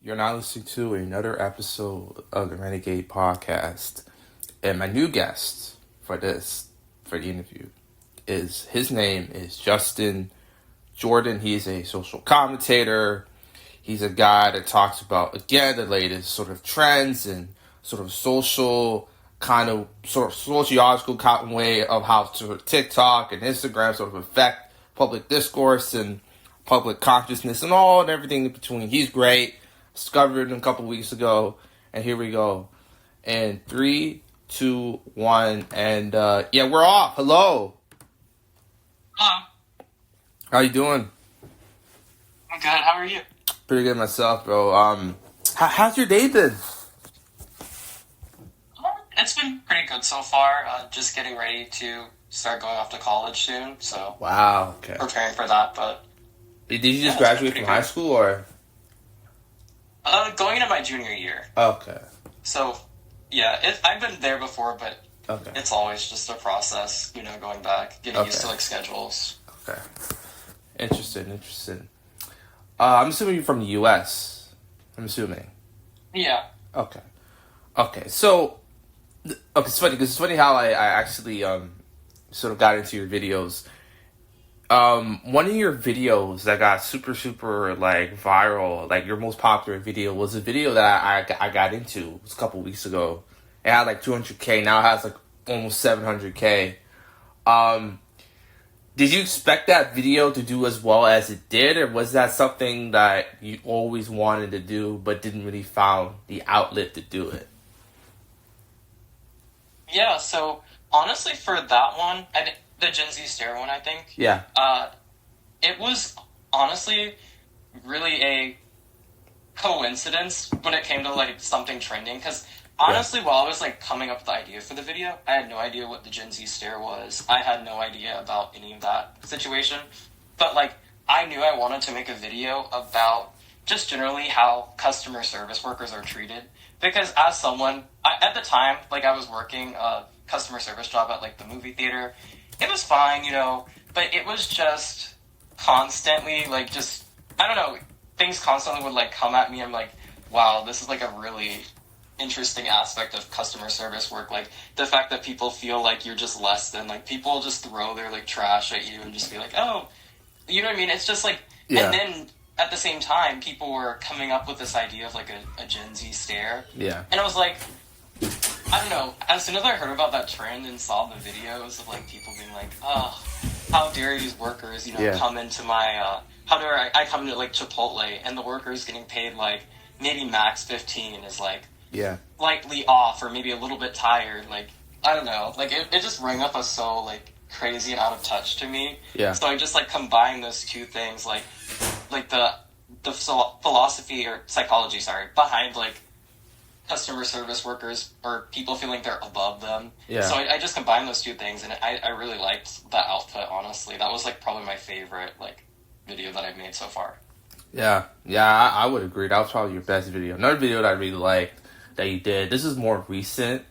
You're now listening to another episode of the Renegade Podcast. And my new guest for the interview his name is Justin Jordan. He's a social commentator. He's a guy that talks about, again, the latest sort of trends and sort of sociological kind of way of how sort of TikTok and Instagram sort of affect public discourse and public consciousness and all and everything in between. He's great. Discovered him a couple weeks ago, and here we go. And 3, 2, 1, and we're off. Hello. Hello. How you doing? I'm good. How are you? Pretty good myself, bro. How's your day been? It's been pretty good so far. Just getting ready to start going off to college soon, so Wow. Okay. preparing for that. But Did you just graduate from high school, or? Going into my junior year. Okay. So, yeah, I've been there before, but Okay. it's always just a process, going back, getting used to schedules. Okay. Interesting. I'm assuming you're from the U.S. I'm assuming. Yeah. Okay. So, it's funny because it's funny how I actually sort of got into your videos. One of your videos that got super like viral, like your most popular video, was a video that I got into. It was a couple weeks ago. It had like 200K. Now it has like almost 700K. Did you expect that video to do as well as it did, or was that something that you always wanted to do but didn't really found the outlet to do it? Yeah, so honestly for that one, the Gen Z Stare one, I think. Yeah. It was honestly really a coincidence when it came to something trending, because honestly, while I was coming up with the idea for the video, I had no idea what the Gen Z Stare was. I had no idea about any of that situation, but I knew I wanted to make a video about just generally how customer service workers are treated, because as someone, at the time, I was working a customer service job at the movie theater. It was fine, but it was just constantly, I don't know, things constantly would, come at me. I'm like, wow, this is, a really interesting aspect of customer service work. The fact that people feel like you're just less than, people just throw their, trash at you and just be like, oh, you know what I mean? It's just, Yeah. And then, at the same time, people were coming up with this idea of, a Gen Z stare. Yeah. And I was like, I don't know, as soon as I heard about that trend and saw the videos of, people being like, oh, how dare these workers, come into my, how dare I come to, Chipotle, and the workers getting paid, maybe max 15 is, Yeah. lightly off, or maybe a little bit tired, I don't know, it just rang up as so, crazy and out of touch to me. Yeah. So I just, combined those two things, the philosophy or psychology, behind, customer service workers or people feeling they're above them. Yeah. So I just combined those two things, and I really liked that output, honestly. That was, probably my favorite, video that I've made so far. Yeah, I would agree. That was probably your best video. Another video that I really liked that you did, this is more recent,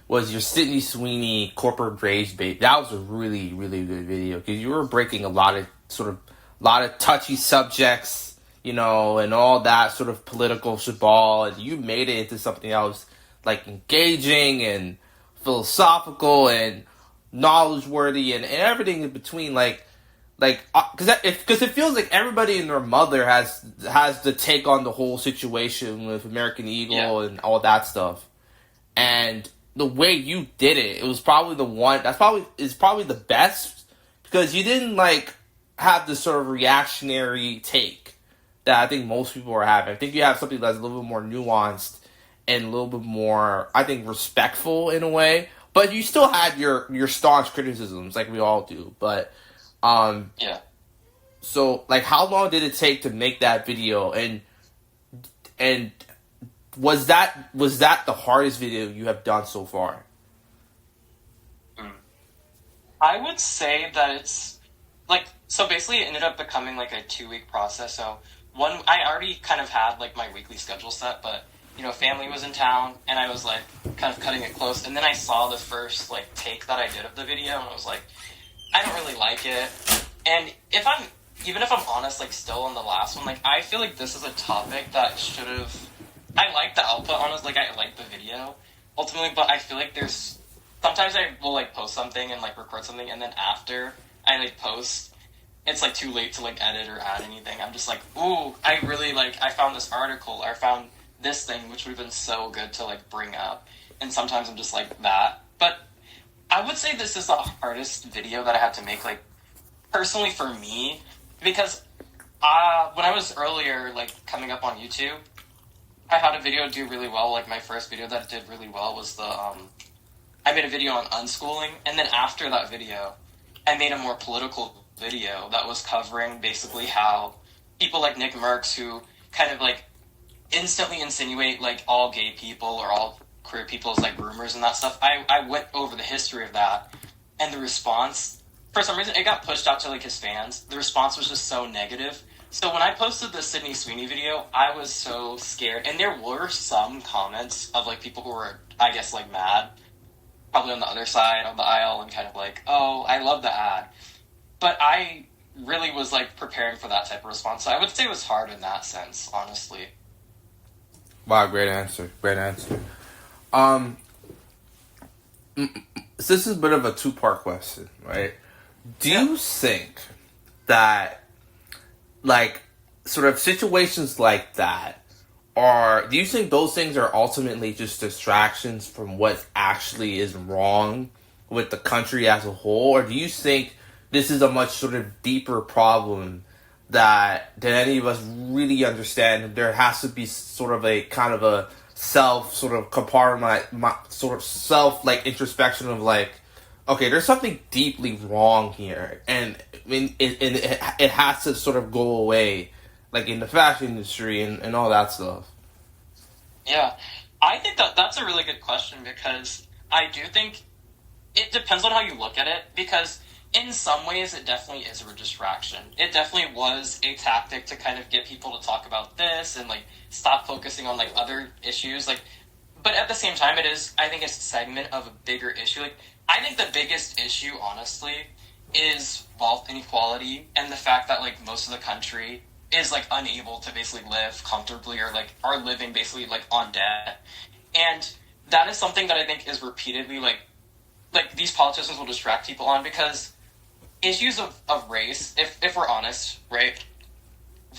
was your Sydney Sweeney corporate rage bait. That was a really, really good video, because you were breaking a lot of touchy subjects, and all that sort of political shabal, and you made it into something that was engaging and philosophical and knowledge-worthy and everything in between, because it feels like everybody and their mother has to take on the whole situation with American Eagle and all that stuff. And the way you did it, it was probably the one is probably the best, because you didn't have this sort of reactionary take that I think most people are having. I think you have something that's a little bit more nuanced and a little bit more, I think, respectful in a way. But you still had your staunch criticisms, like we all do. But Yeah. So how long did it take to make that video? And was that the hardest video you have done so far? I would say that it's so basically it ended up becoming a 2-week process. So I already kind of had my weekly schedule set, but family was in town, and I was kind of cutting it close, and then I saw the first take that I did of the video, and I was like, I don't really like it. And if I'm even if I'm honest, like, still on the last one, like, I feel like this is a topic that should have... I like the output, honestly, like, I like the video, ultimately, but I feel like there's... Sometimes I will, like, post something and, like, record something, and then after I, like, post, it's, like, too late to, like, edit or add anything. I'm just like, ooh, I really, like, I found this article, or I found this thing, which would have been so good to, like, bring up. And sometimes I'm just like that. But I would say this is the hardest video that I had to make, like, personally for me, because when I was earlier, like, coming up on YouTube, I had a video do really well. Like, my first video that did really well was I made a video on unschooling, and then after that video, I made a more political video that was covering basically how people like Nick Merckx, who kind of, like, instantly insinuate, like, all gay people or all queer people as, like, groomers and that stuff. I went over the history of that, and the response, for some reason, it got pushed out to, like, his fans. The response was just so negative. So when I posted the Sydney Sweeney video, I was so scared. And there were some comments of, like, people who were, I guess, like, mad, probably on the other side of the aisle, and kind of like, oh, I love the ad. But I really was, like, preparing for that type of response. So I would say it was hard in that sense, honestly. Wow, great answer. Great answer. So this is a bit of a two-part question, right? Do you think that, like, sort of situations like that do you think those things are ultimately just distractions from what actually is wrong with the country as a whole? Or do you think this is a much sort of deeper problem that any of us really understand? There has to be sort of a kind of a self sort of compartment, sort of self, like, introspection of, like, okay, there's something deeply wrong here, and I mean, it has to sort of go away, like in the fashion industry and all that stuff. Yeah, I think that's a really good question, because I do think it depends on how you look at it, because in some ways it definitely is a distraction. It definitely was a tactic to kind of get people to talk about this and, like, stop focusing on, like, other issues, like, but at the same time I think it's a segment of a bigger issue. Like, I think the biggest issue, honestly, is wealth inequality, and the fact that, like, most of the country is, like, unable to basically live comfortably, or, like, are living basically, like, on debt. And that is something that I think is repeatedly, like these politicians will distract people on, because issues of race, if we're honest, right,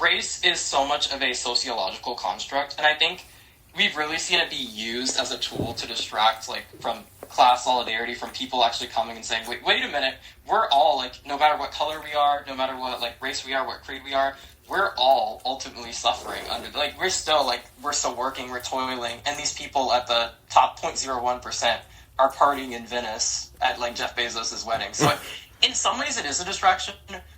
race is so much of a sociological construct, and I think we've really seen it be used as a tool to distract, like, from class solidarity, from people actually coming and saying, wait a minute, we're all, like, no matter what color we are, no matter what, like, race we are, what creed we are, we're all ultimately suffering under, like, we're still working, we're toiling, and these people at the top 0.01% are partying in Venice at, like, Jeff Bezos' wedding. So in some ways it is a distraction,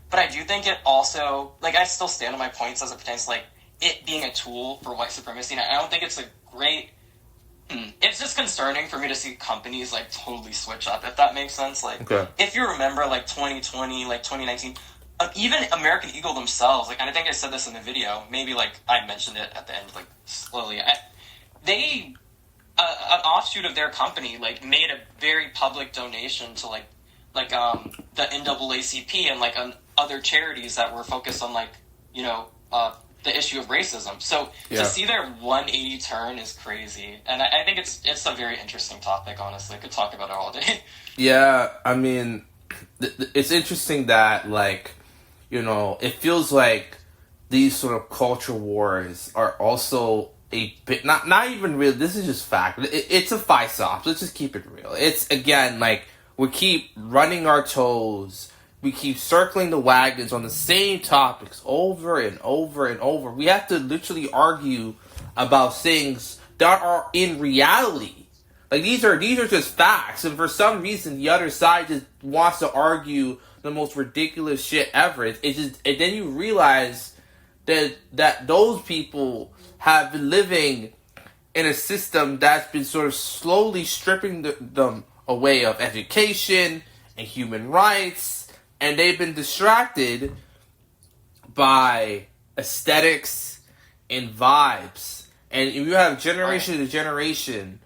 but I do think it also, like, I still stand on my points as it pertains to, like, it being a tool for white supremacy, and I don't think it's a great... It's just concerning for me to see companies, like, totally switch up, if that makes sense. Like, okay. If you remember, like, 2020, like, 2019, even American Eagle themselves, like, and I think I said this in the video, maybe, like, I mentioned it at the end, like, slowly, an offshoot of their company, like, made a very public donation to, like the NAACP and, like, other charities that were focused on, like, you know, the issue of racism. So to see their 180 turn is crazy, and I think it's a very interesting topic. Honestly, I could talk about it all day. Yeah, I mean, it's interesting that, like, you know, it feels like these sort of culture wars are also a bit not even real. This is just fact. It's a face-off. Let's just keep it real. It's, again, like, we keep running our toes. We keep circling the wagons on the same topics over and over and over. We have to literally argue about things that are in reality. Like, these are just facts, and for some reason the other side just wants to argue the most ridiculous shit ever. It's just, and then you realize that those people have been living in a system that's been sort of slowly stripping them away of education and human rights. And they've been distracted by aesthetics and vibes. And you have generation to generation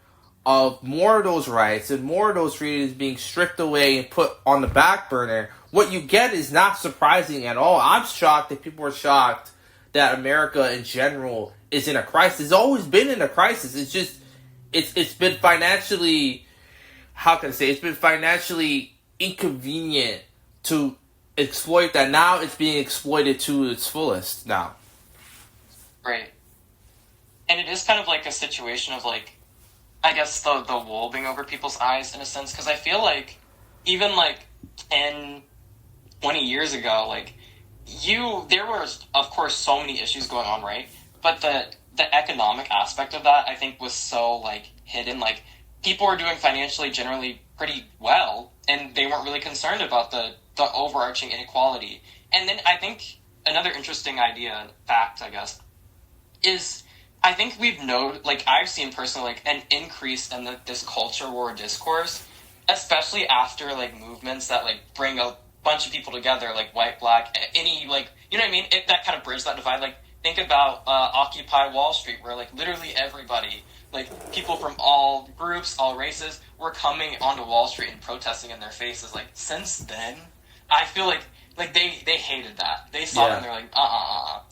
of more of those rights and more of those freedoms being stripped away and put on the back burner, what you get is not surprising at all. I'm shocked that people are shocked that America in general is in a crisis. It's always been in a crisis. It's just, it's been financially, how can I say, it's been financially inconvenient to exploit that. Now it's being exploited to its fullest now. Right. And it is kind of like a situation of like, I guess the wool being over people's eyes in a sense, because I feel like even like 10, 20 years ago, like there were of course so many issues going on, right? But the economic aspect of that I think was so like hidden. Like people were doing financially generally pretty well, and they weren't really concerned about the overarching inequality. And then I think another interesting fact, I guess, is I think I've seen personally like an increase in this culture war discourse, especially after like movements that like bring a bunch of people together, like white, black, any like, you know what I mean? That kind of bridges that divide. Like think about Occupy Wall Street, where like literally everybody, like people from all groups, all races, were coming onto Wall Street and protesting in their faces. Like since then, I feel like they hated that. They saw it and they're like,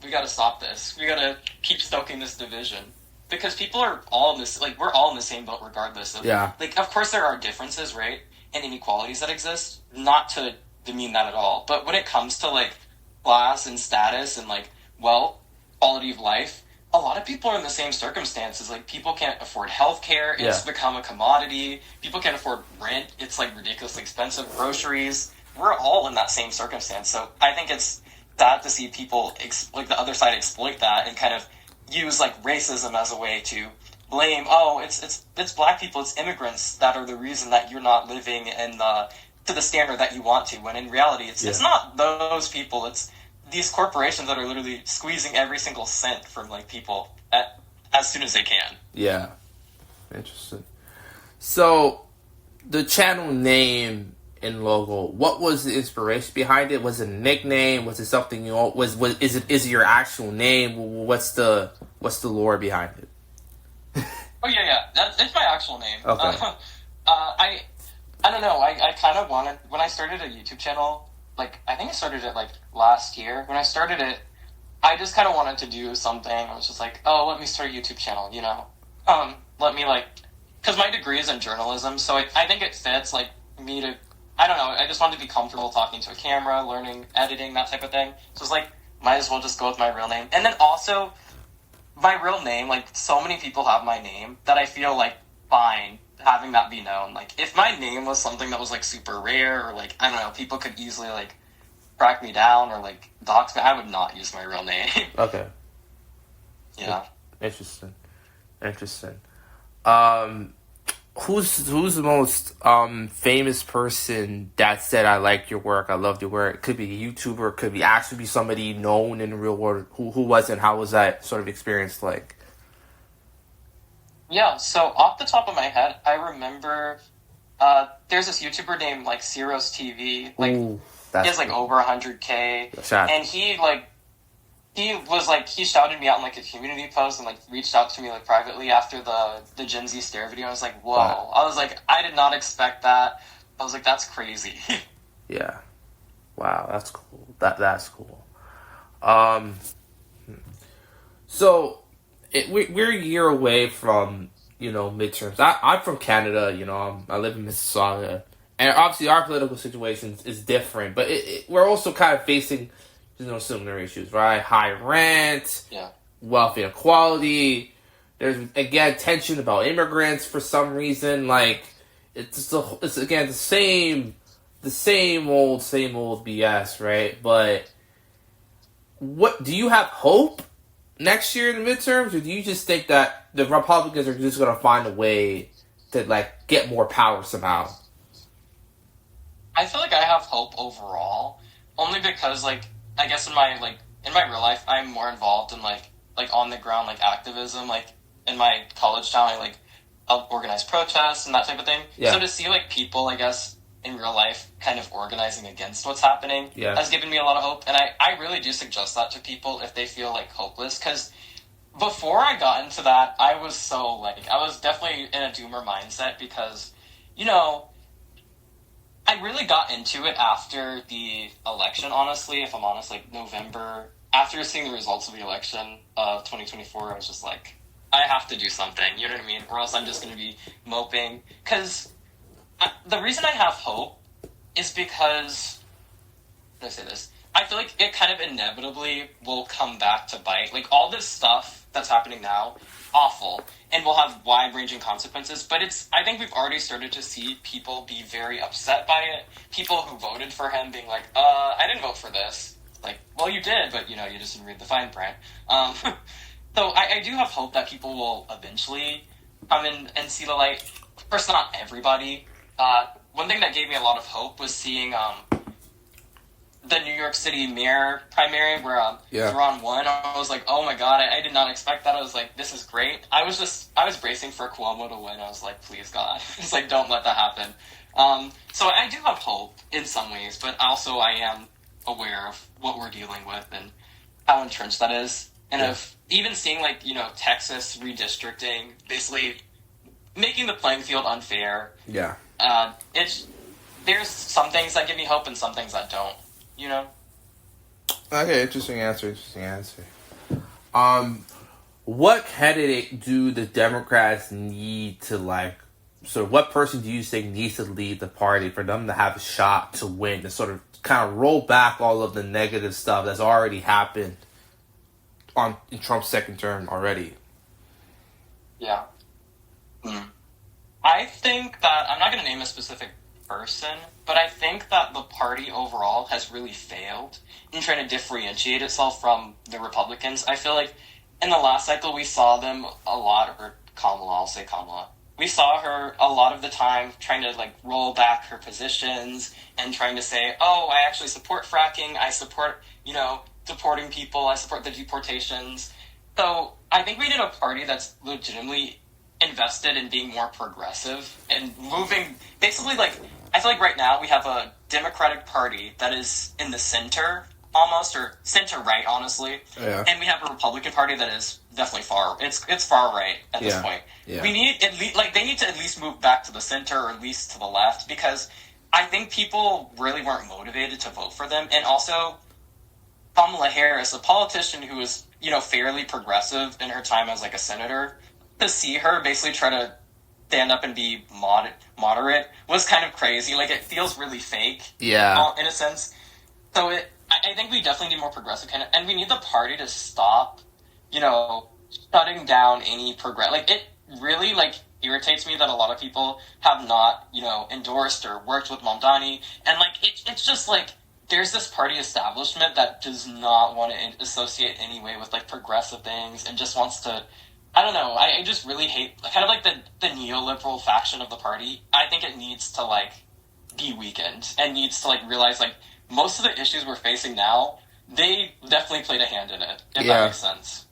we gotta stop this. We gotta keep stoking this division. Because people are all in this, like, we're all in the same boat regardless of, like, of course there are differences, right, and inequalities that exist, not to demean that at all, but when it comes to, like, class and status and, like, wealth, quality of life, a lot of people are in the same circumstances. Like, people can't afford healthcare, it's become a commodity, people can't afford rent, it's, like, ridiculously expensive, groceries, we're all in that same circumstance. So I think it's sad to see people, like the other side, exploit that and kind of use like racism as a way to blame. Oh, it's black people, it's immigrants that are the reason that you're not living in to the standard that you want to. When in reality, it's not those people. It's these corporations that are literally squeezing every single cent from like people as soon as they can. Yeah, interesting. So the channel name and logo, what was the inspiration behind it? Was it a nickname? Was it something is it your actual name? What's the lore behind it? Oh yeah, it's my actual name. Okay. I don't know. I kind of wanted, when I started a YouTube channel, like I think I started it like last year. When I started it, I just kind of wanted to do something. I was just like, oh, let me start a YouTube channel. You know, let me like, because my degree is in journalism, so I think it fits like me to. I don't know, I just wanted to be comfortable talking to a camera, learning, editing, that type of thing. So it's like, might as well just go with my real name. And then also, my real name, like, so many people have my name that I feel, like, fine having that be known. Like, if my name was something that was, like, super rare, or, like, I don't know, people could easily, like, track me down or, like, dox me, I would not use my real name. Okay. Yeah. Interesting. Who's the most famous person that said, I like your work, I love your work? It could be a YouTuber, it could be actually somebody known in the real world. Who was it? How was that sort of experience like? Yeah, so off the top of my head, I remember there's this YouTuber named like Ciro's TV. Like he has like over 100K. And he was like, he shouted me out in like a community post and like reached out to me like privately after the Gen Z stare video. I was like, whoa. Wow. I was like, I did not expect that. I was like, that's crazy. Yeah. Wow, that's cool. That's cool. So we're a year away from, midterms. I'm from Canada, I live in Mississauga. And obviously our political situation is different, but we're also kind of facing similar issues, right? High rent, wealth inequality. There's again tension about immigrants for some reason. Like it's again the same old BS, right? But what do you have hope next year in the midterms, or do you just think that the Republicans are just going to find a way to like get more power somehow? I feel like I have hope overall, only because like, I guess in my real life, I'm more involved in like on the ground like activism. Like in my college town, I'll organize protests and that type of thing. Yeah. So to see like people, I guess, in real life kind of organizing against what's happening has given me a lot of hope. And I really do suggest that to people if they feel like hopeless. Because before I got into that, I was I was definitely in a doomer mindset because, I really got into it after the election, honestly, if I'm honest, like November. After seeing the results of the election of 2024, I was just like, I have to do something, you know what I mean? Or else I'm just going to be moping. Because the reason I have hope is because, how do I say this? I feel like it kind of inevitably will come back to bite. Like, all this stuff that's happening now, awful, and will have wide-ranging consequences, but I think we've already started to see people be very upset by it. People who voted for him being like, I didn't vote for this. Like, well, you did, but, you just didn't read the fine print. So I do have hope that people will eventually come in and see the light. Of course, not everybody. One thing that gave me a lot of hope was seeing the New York City mayor primary where Theron won. I was like, oh my god, I did not expect that. I was like, this is great. I was bracing for Cuomo to win. I was like, please God. It's like, don't let that happen. So I do have hope in some ways, but also I am aware of what we're dealing with and how entrenched that is. And of even seeing, like, Texas redistricting, basically making the playing field unfair. Yeah. There's some things that give me hope and some things that don't, Okay, interesting answer. What candidate do the Democrats need to, like, so what person do you think needs to lead the party for them to have a shot to win, to sort of kind of roll back all of the negative stuff that's already happened in Trump's second term already? Yeah. I think that, I'm not going to name a specific person, but I think that the party overall has really failed in trying to differentiate itself from the Republicans. I feel like in the last cycle we saw them a lot, or Kamala, I'll say Kamala. We saw her a lot of the time trying to, like, roll back her positions and trying to say, oh, I actually support fracking, I support, deporting people, I support the deportations. So I think we need a party that's legitimately invested in being more progressive and moving, basically, like, I feel like right now we have a Democratic Party that is in the center, almost, or center-right, honestly, and we have a Republican Party that is definitely it's far right at this point. Yeah. We need, they need to at least move back to the center, or at least to the left, because I think people really weren't motivated to vote for them, and also Kamala Harris, a politician who was, fairly progressive in her time as, like, a senator, to see her basically try to stand up and be moderate was kind of crazy. Like, it feels really fake, in a sense. So I think we definitely need more progressive candidate, and we need the party to stop, shutting down any progress. Like, it really, like, irritates me that a lot of people have not, endorsed or worked with Mamdani, and, like, it's just, like, there's this party establishment that does not want to associate any way with, like, progressive things, and just wants to, I don't know, I just really hate, kind of like the neoliberal faction of the party. I think it needs to, like, be weakened, and needs to, like, realize, like, most of the issues we're facing now, they definitely played a hand in it, if that makes sense.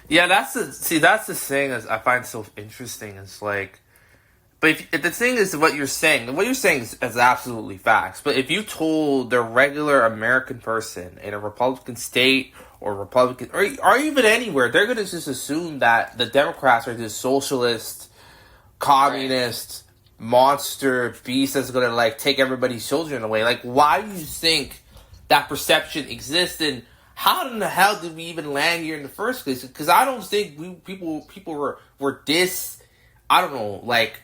Yeah, that's the thing that I find so interesting. It's like, but if the thing is what you're saying is absolutely facts. But if you told the regular American person in a Republican state or Republican, or even anywhere, they're going to just assume that the Democrats are this socialist, communist, monster beast that's going to, like, take everybody's children away. Like, why do you think that perception exists, and how in the hell did we even land here in the first place? Because I don't think people were this, I don't know, like,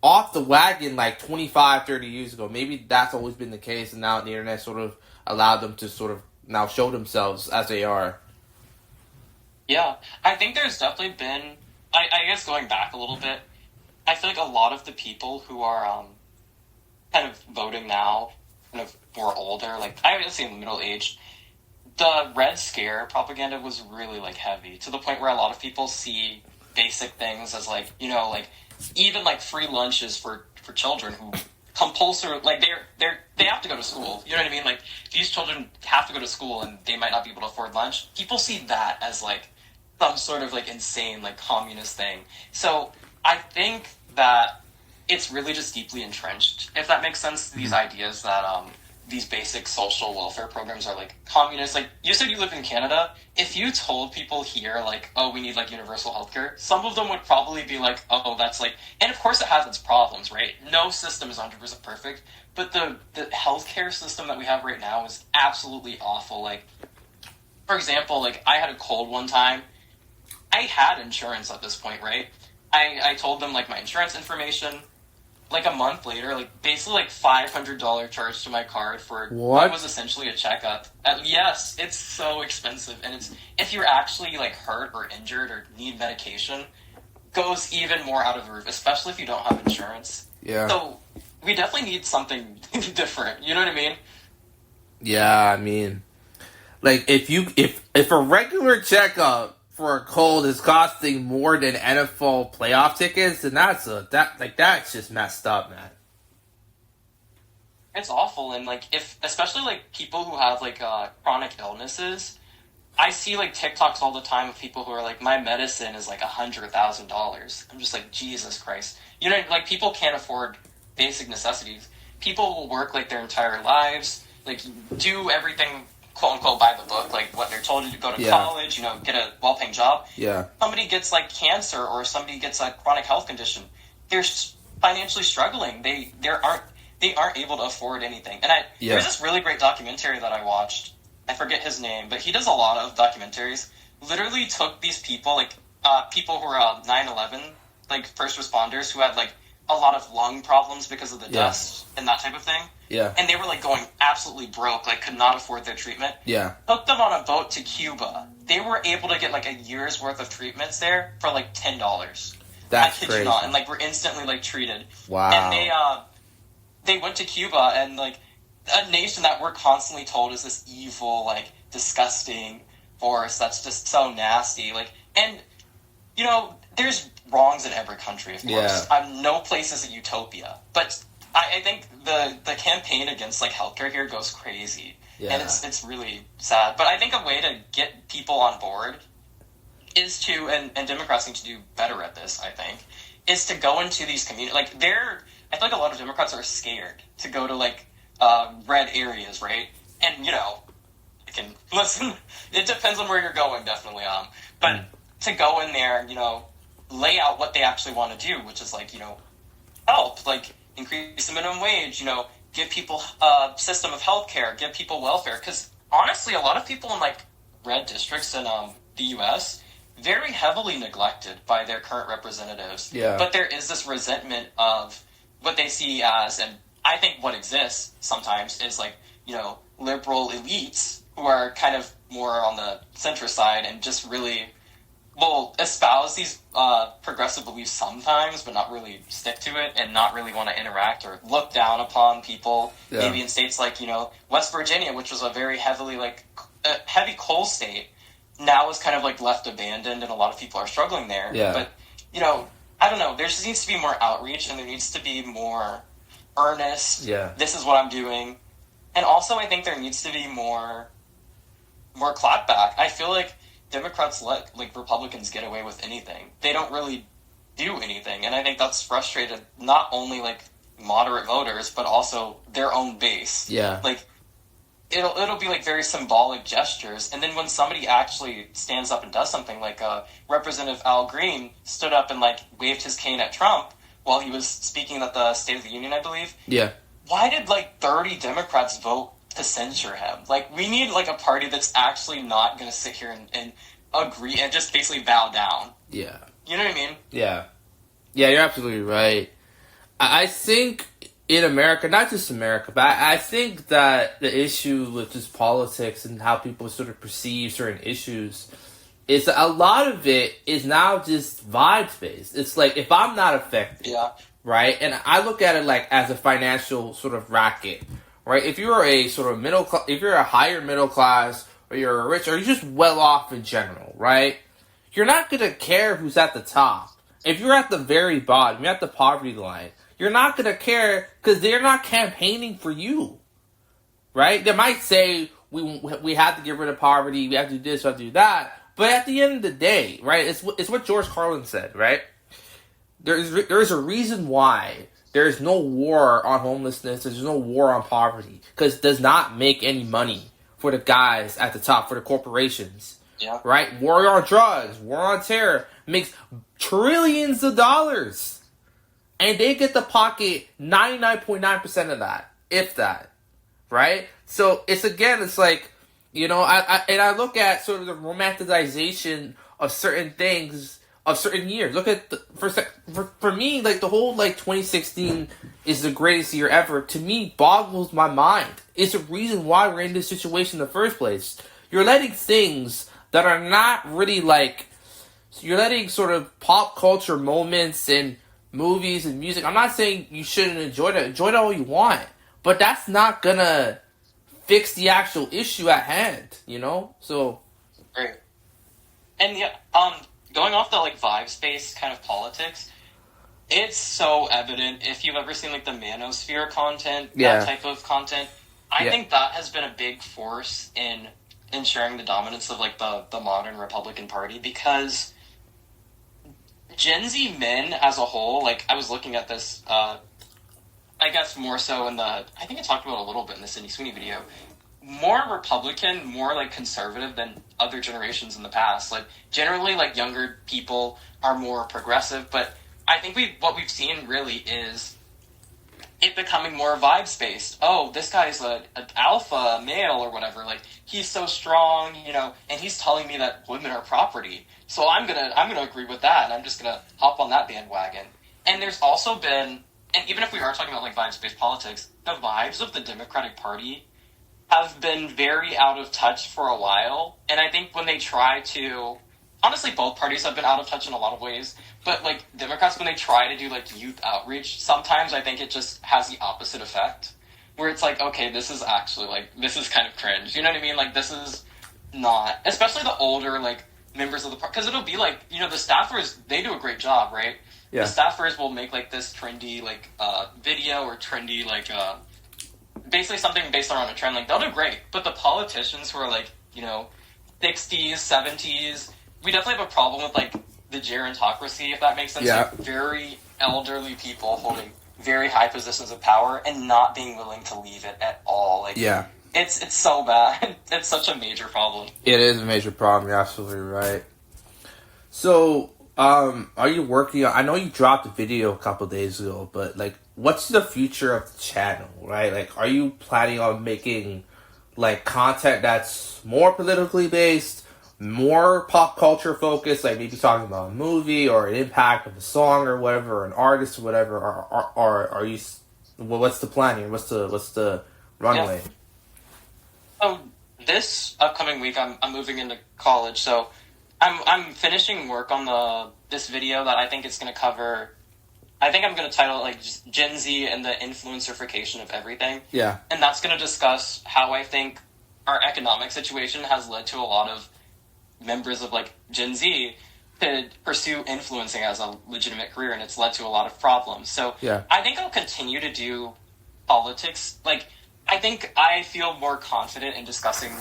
off the wagon like 25, 30 years ago. Maybe that's always been the case, and now the internet sort of allowed them to sort of now show themselves as they are. Yeah, I think there's definitely been, I guess going back a little bit, I feel like a lot of the people who are kind of voting now, kind of more older, like, I would say middle-aged, the Red Scare propaganda was really, like, heavy, to the point where a lot of people see basic things as, like, like, even, like, free lunches for children who compulsory, like, they have to go to school, you know what I mean? Like, these children have to go to school and they might not be able to afford lunch. People see that as, like, some sort of, like, insane, like, communist thing. So I think that it's really just deeply entrenched, if that makes sense, these ideas that these basic social welfare programs are like communist. Like, you said you live in Canada. If you told people here, like, oh, we need like universal healthcare, some of them would probably be like, oh, that's like, and of course it has its problems, right? No system is 100% perfect, but the healthcare system that we have right now is absolutely awful. Like, for example, like, I had a cold one time. I had insurance at this point, right? I told them like my insurance information. Like a month later, like basically like $500 charge to my card for what was essentially a checkup. Yes, it's so expensive, and it's if you're actually like hurt or injured or need medication, goes even more out of the roof, especially if you don't have insurance. Yeah. So we definitely need something different. You know what I mean? Yeah, I mean, like if a regular checkup for a cold is costing more than NFL playoff tickets, then that's just messed up, man. It's awful, and like especially like people who have like chronic illnesses, I see like TikToks all the time of people who are like, my medicine is like $100,000. I'm just like, Jesus Christ, you know, like people can't afford basic necessities. People will work like their entire lives, like do everything, quote unquote, by the book, like what they're told to go to college, you know, get a well-paying job. Yeah. Somebody gets like cancer or somebody gets a chronic health condition. They're financially struggling. They aren't able to afford anything. And there's this really great documentary that I watched. I forget his name, but he does a lot of documentaries. Literally took these people, like people who were 9/11, like first responders who had like a lot of lung problems because of the dust and that type of thing. Yeah. And they were like going absolutely broke, like could not afford their treatment. Yeah. Took them on a boat to Cuba. They were able to get like a year's worth of treatments there for like $10. That's I kid crazy. you not. And like were instantly like treated. Wow. And they went to Cuba, and like a nation that we're constantly told is this evil, like disgusting force that's just so nasty. Like, and you know, there's wrongs in every country, of course. No place is a utopia, but I think the campaign against like healthcare here goes crazy, and it's really sad. But I think a way to get people on board is to, and Democrats need to do better at this, I think, is to go into these communities. Like I feel like a lot of Democrats are scared to go to like red areas, right? And you know, you can listen. It depends on where you're going, definitely. But to go in there, you know, lay out what they actually want to do, which is like, you know, help, like increase the minimum wage, you know, give people a system of healthcare, give people welfare. Because honestly, a lot of people in like red districts in the U.S. very heavily neglected by their current representatives. Yeah. But there is this resentment of what they see as, and I think what exists sometimes is like, you know, liberal elites who are kind of more on the center side and just really will espouse these progressive beliefs sometimes, but not really stick to it and not really want to interact or look down upon people. Yeah. Maybe in states like, you know, West Virginia, which was a very heavily like heavy coal state, now is kind of like left abandoned, and a lot of people are struggling there. Yeah. But, you know, I don't know. There just needs to be more outreach, and there needs to be more earnest. Yeah. This is what I'm doing. And also, I think there needs to be more clapback. I feel like Democrats let like Republicans get away with anything. They don't really do anything, and I think that's frustrated not only like moderate voters, but also their own base. Yeah. Like it'll be like very symbolic gestures, and then when somebody actually stands up and does something, like Representative Al Green stood up and like waved his cane at Trump while he was speaking at the State of the Union, I believe. Yeah. Why did like 30 Democrats vote to censure him? Like, we need like a party that's actually not going to sit here and agree and just basically bow down. Yeah. You know what I mean? Yeah. Yeah, you're absolutely right. I think in America, not just America, but I think that the issue with just politics and how people sort of perceive certain issues is that a lot of it is now just vibes-based. It's like, if I'm not affected, right, and I look at it like as a financial sort of racket, right? If you're a sort of if you're a higher middle class, or you're rich, or you're just well off in general, right? You're not going to care who's at the top. If you're at the very bottom, you're at the poverty line, you're not going to care because they're not campaigning for you, right? They might say, we have to get rid of poverty, we have to do this, we have to do that, but at the end of the day, right, it's what George Carlin said, right? There is a reason why there's no war on homelessness. There's no war on poverty because it does not make any money for the guys at the top, for the corporations. Yeah. Right? War on drugs, war on terror makes trillions of dollars. And they get to pocket 99.9% of that, if that. Right? So it's like, you know, I look at sort of the romanticization of certain things of certain years. Look at for me, like the whole like 2016 is the greatest year ever. To me, boggles my mind. It's a reason why we're in this situation in the first place. You're letting things that are not really like, you're letting sort of pop culture moments and movies and music. I'm not saying you shouldn't enjoy that. Enjoy it all you want, but that's not gonna fix the actual issue at hand. You know, so. Right. And yeah, going off the like vibes-based kind of politics, it's so evident if you've ever seen like the manosphere content, that type of content. I think that has been a big force in ensuring the dominance of like the modern Republican Party, because Gen Z men as a whole, like I was looking at this, I guess more so in I think I talked about it a little bit in the Sydney Sweeney video, more Republican, more like conservative than other generations in the past. Like generally, like younger people are more progressive, but I think what we've seen really is it becoming more vibes based. Oh, this guy's an alpha male or whatever. Like he's so strong, you know, and he's telling me that women are property. So I'm gonna agree with that, and I'm just gonna hop on that bandwagon. And there's also been, and even if we are talking about like vibes based politics, the vibes of the Democratic Party have been very out of touch for a while. And I think when they try to, honestly, both parties have been out of touch in a lot of ways, but like Democrats, when they try to do like youth outreach, sometimes I think it just has the opposite effect, where it's like, okay, this is actually like, this is kind of cringe. You know what I mean? Like this is not, especially the older like members of the party, because it'll be like, you know, the staffers, they do a great job, right? Yeah. The staffers will make like this trendy like video or trendy like basically something based around a trend, like they'll do great. But the politicians who are like, you know, 60s, 70s, we definitely have a problem with like the gerontocracy, if that makes sense. Yeah. Like very elderly people holding very high positions of power and not being willing to leave it at all. Like, yeah, it's so bad. It's such a major problem. It is a major problem. You're absolutely right. So, are you working on? I know you dropped a video a couple days ago, but like, what's the future of the channel? Right? Like, are you planning on making like content that's more politically based, more pop culture focused, like maybe talking about a movie or an impact of a song or whatever, or an artist or whatever, or are you? Well, what's the plan here? What's the runway? Yeah. So this upcoming week, I'm moving into college, so I'm finishing work on this video that I think it's going to cover. I think I'm going to title it like just Gen Z and the influencerification of everything. Yeah. And that's going to discuss how I think our economic situation has led to a lot of members of like Gen Z to pursue influencing as a legitimate career, and it's led to a lot of problems. So yeah. I think I'll continue to do politics. Like, I think I feel more confident in discussing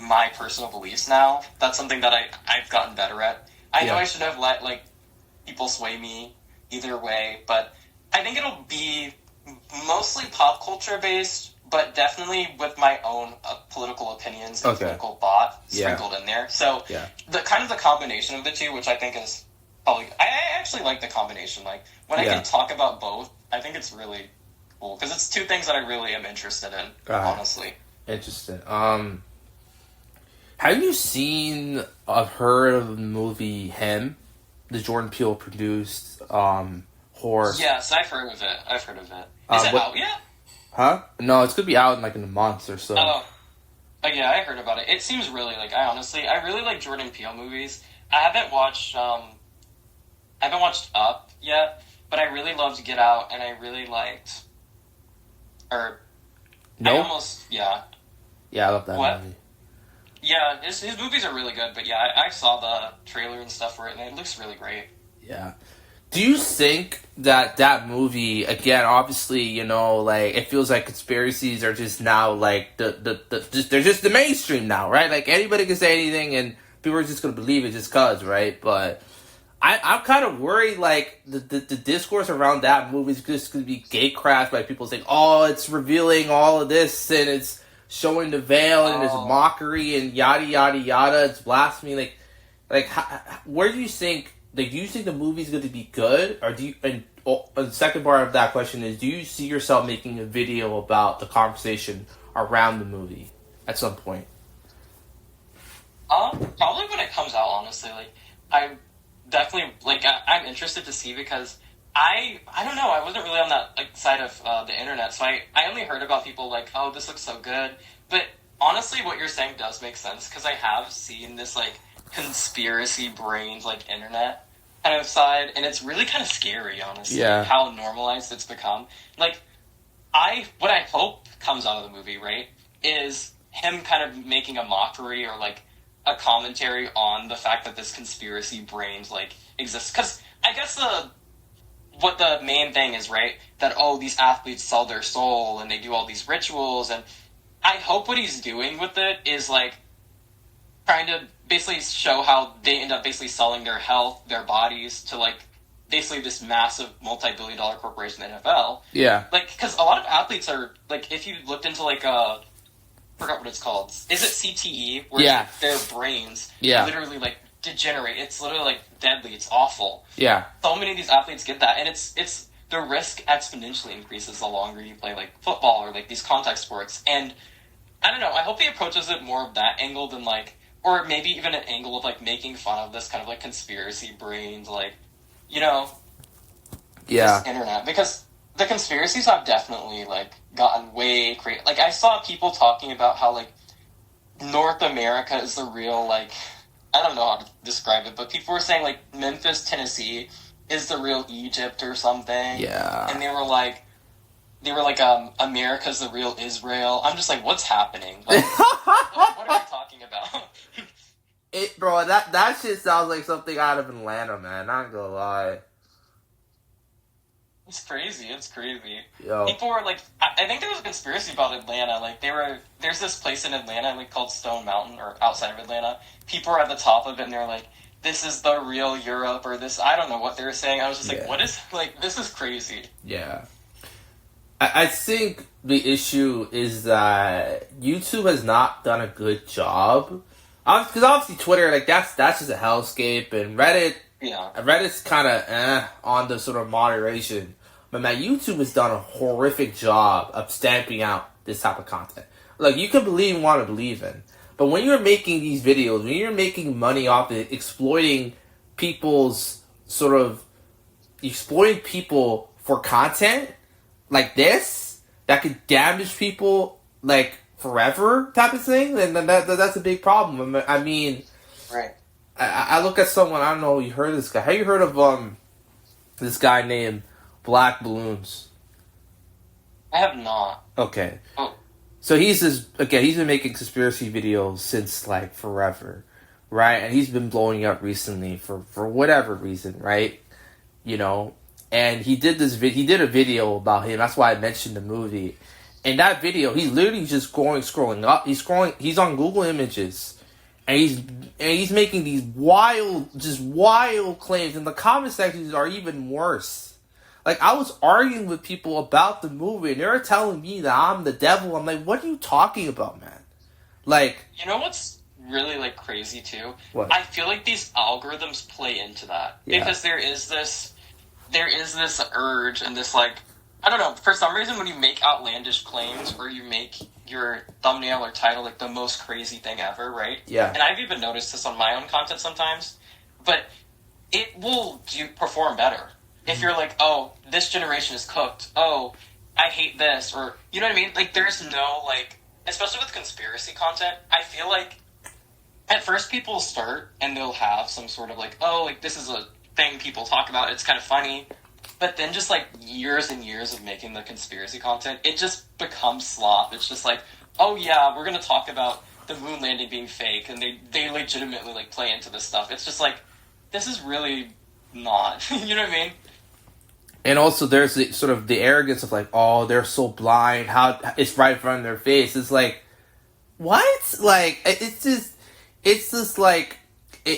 my personal beliefs now. That's something that I've gotten better at. I know I should have let like people sway me either way, but I think it'll be mostly pop culture based, but definitely with my own political opinions and political thought sprinkled in there. So the kind of the combination of the two, which I think is probably, I actually like the combination. Like when I can talk about both, I think it's really cool because it's two things that I really am interested in, honestly. Interesting. Have you seen or heard of the movie Him? The Jordan Peele produced horror. Yes, I've heard of it. Is it out yet? Huh? No, it's gonna be out in a month or so. Oh, yeah, I heard about it. It seems really I really like Jordan Peele movies. I haven't watched Up yet, but I really loved Get Out, and I really liked. Yeah, I love that movie. Yeah, his movies are really good, but yeah, I saw the trailer and stuff for it, and it looks really great. Yeah. Do you think that movie, again, obviously, you know, like, it feels like conspiracies are just now, like, they're just the mainstream now, right? Like, anybody can say anything, and people are just going to believe it just cause, right? But I'm kind of worried, like, the discourse around that movie is just going to be gatecrashed by people saying, oh, it's revealing all of this, and it's showing the veil, and it's mockery, and yada, yada, yada, it's blasphemy. Where do you think, like, do you think the movie's going to be good, or do you, and the second part of that question is, do you see yourself making a video about the conversation around the movie at some point? Probably when it comes out, honestly. Like, I definitely, like, I'm interested to see, because I don't know, I wasn't really on that, like, side of the internet, so I only heard about people like, oh, this looks so good, but honestly, what you're saying does make sense, because I have seen this, like, conspiracy brains, like, internet kind of side, and it's really kind of scary, honestly, how normalized it's become. Like, what I hope comes out of the movie, right, is him kind of making a mockery or, like, a commentary on the fact that this conspiracy brains, like, exists. Because I guess what the main thing is, right, that, oh, these athletes sell their soul and they do all these rituals, and I hope what he's doing with it is, like, trying to basically show how they end up basically selling their health, their bodies, to, like, basically this massive multi-billion-dollar corporation, the NFL. Yeah. Like, because a lot of athletes are, like, if you looked into, like, forgot what it's called. Is it CTE? Where their brains literally, like, degenerate. It's literally, like, deadly. It's awful. Yeah. So many of these athletes get that, and it's the risk exponentially increases the longer you play, like, football or, like, these contact sports. And I don't know. I hope he approaches it more of that angle than, like, or maybe even an angle of, like, making fun of this kind of, like, conspiracy brains, like, you know, this internet. Because the conspiracies have definitely, like, gotten way crazy. Like, I saw people talking about how, like, North America is the real, like, I don't know how to describe it, but people were saying, like, Memphis, Tennessee is the real Egypt or something. Yeah. And they were like, America's the real Israel. I'm just like, what's happening? Like, what are we talking about? Bro, that shit sounds like something out of Atlanta, man. Not gonna lie. It's crazy. Yo. People were like, I think there was a conspiracy about Atlanta. Like, there's this place in Atlanta, like, called Stone Mountain, or outside of Atlanta. People were at the top of it, and they're like, this is the real Europe, or this, I don't know what they were saying. I was just like, what is, like, this is crazy. Yeah. I think the issue is that YouTube has not done a good job. Because obviously Twitter, like, that's just a hellscape, and Reddit's kind of on the sort of moderation. But man, YouTube has done a horrific job of stamping out this type of content. Look, you can believe in what you believe in, but when you're making these videos, when you're making money off it, exploiting people for content like this that could damage people, like, forever type of thing, then that's a big problem. I mean, right. I look at someone, I don't know, you heard of this guy. Have you heard of this guy named Black Balloons? I have not. Okay. Oh. So he's been making conspiracy videos since, like, forever, right? And he's been blowing up recently for whatever reason, right? You know, and he did a video about him. That's why I mentioned the movie. In that video, he's literally just scrolling up. He's on Google Images, and he's making these wild claims. And the comment sections are even worse. Like, I was arguing with people about the movie, and they were telling me that I'm the devil. I'm like, what are you talking about, man? Like, you know what's really, like, crazy too? What? I feel like these algorithms play into that, because there is this urge and this, like, I don't know, for some reason when you make outlandish claims, or you make your thumbnail or title, like, the most crazy thing ever, right? Yeah. And I've even noticed this on my own content sometimes, but it will perform better. If you're like, oh, this generation is cooked, oh, I hate this, or, you know what I mean? Like, there's no, like, especially with conspiracy content, I feel like at first people start and they'll have some sort of, like, oh, like, this is a thing people talk about, it's kind of funny. But then just, like, years and years of making the conspiracy content, it just becomes slop. It's just like, oh, yeah, we're going to talk about the moon landing being fake, and they legitimately, like, play into this stuff. It's just like, this is really not. You know what I mean? And also there's the arrogance of, like, oh, they're so blind, how it's right in front of their face. It's like, what? Like, it's just like,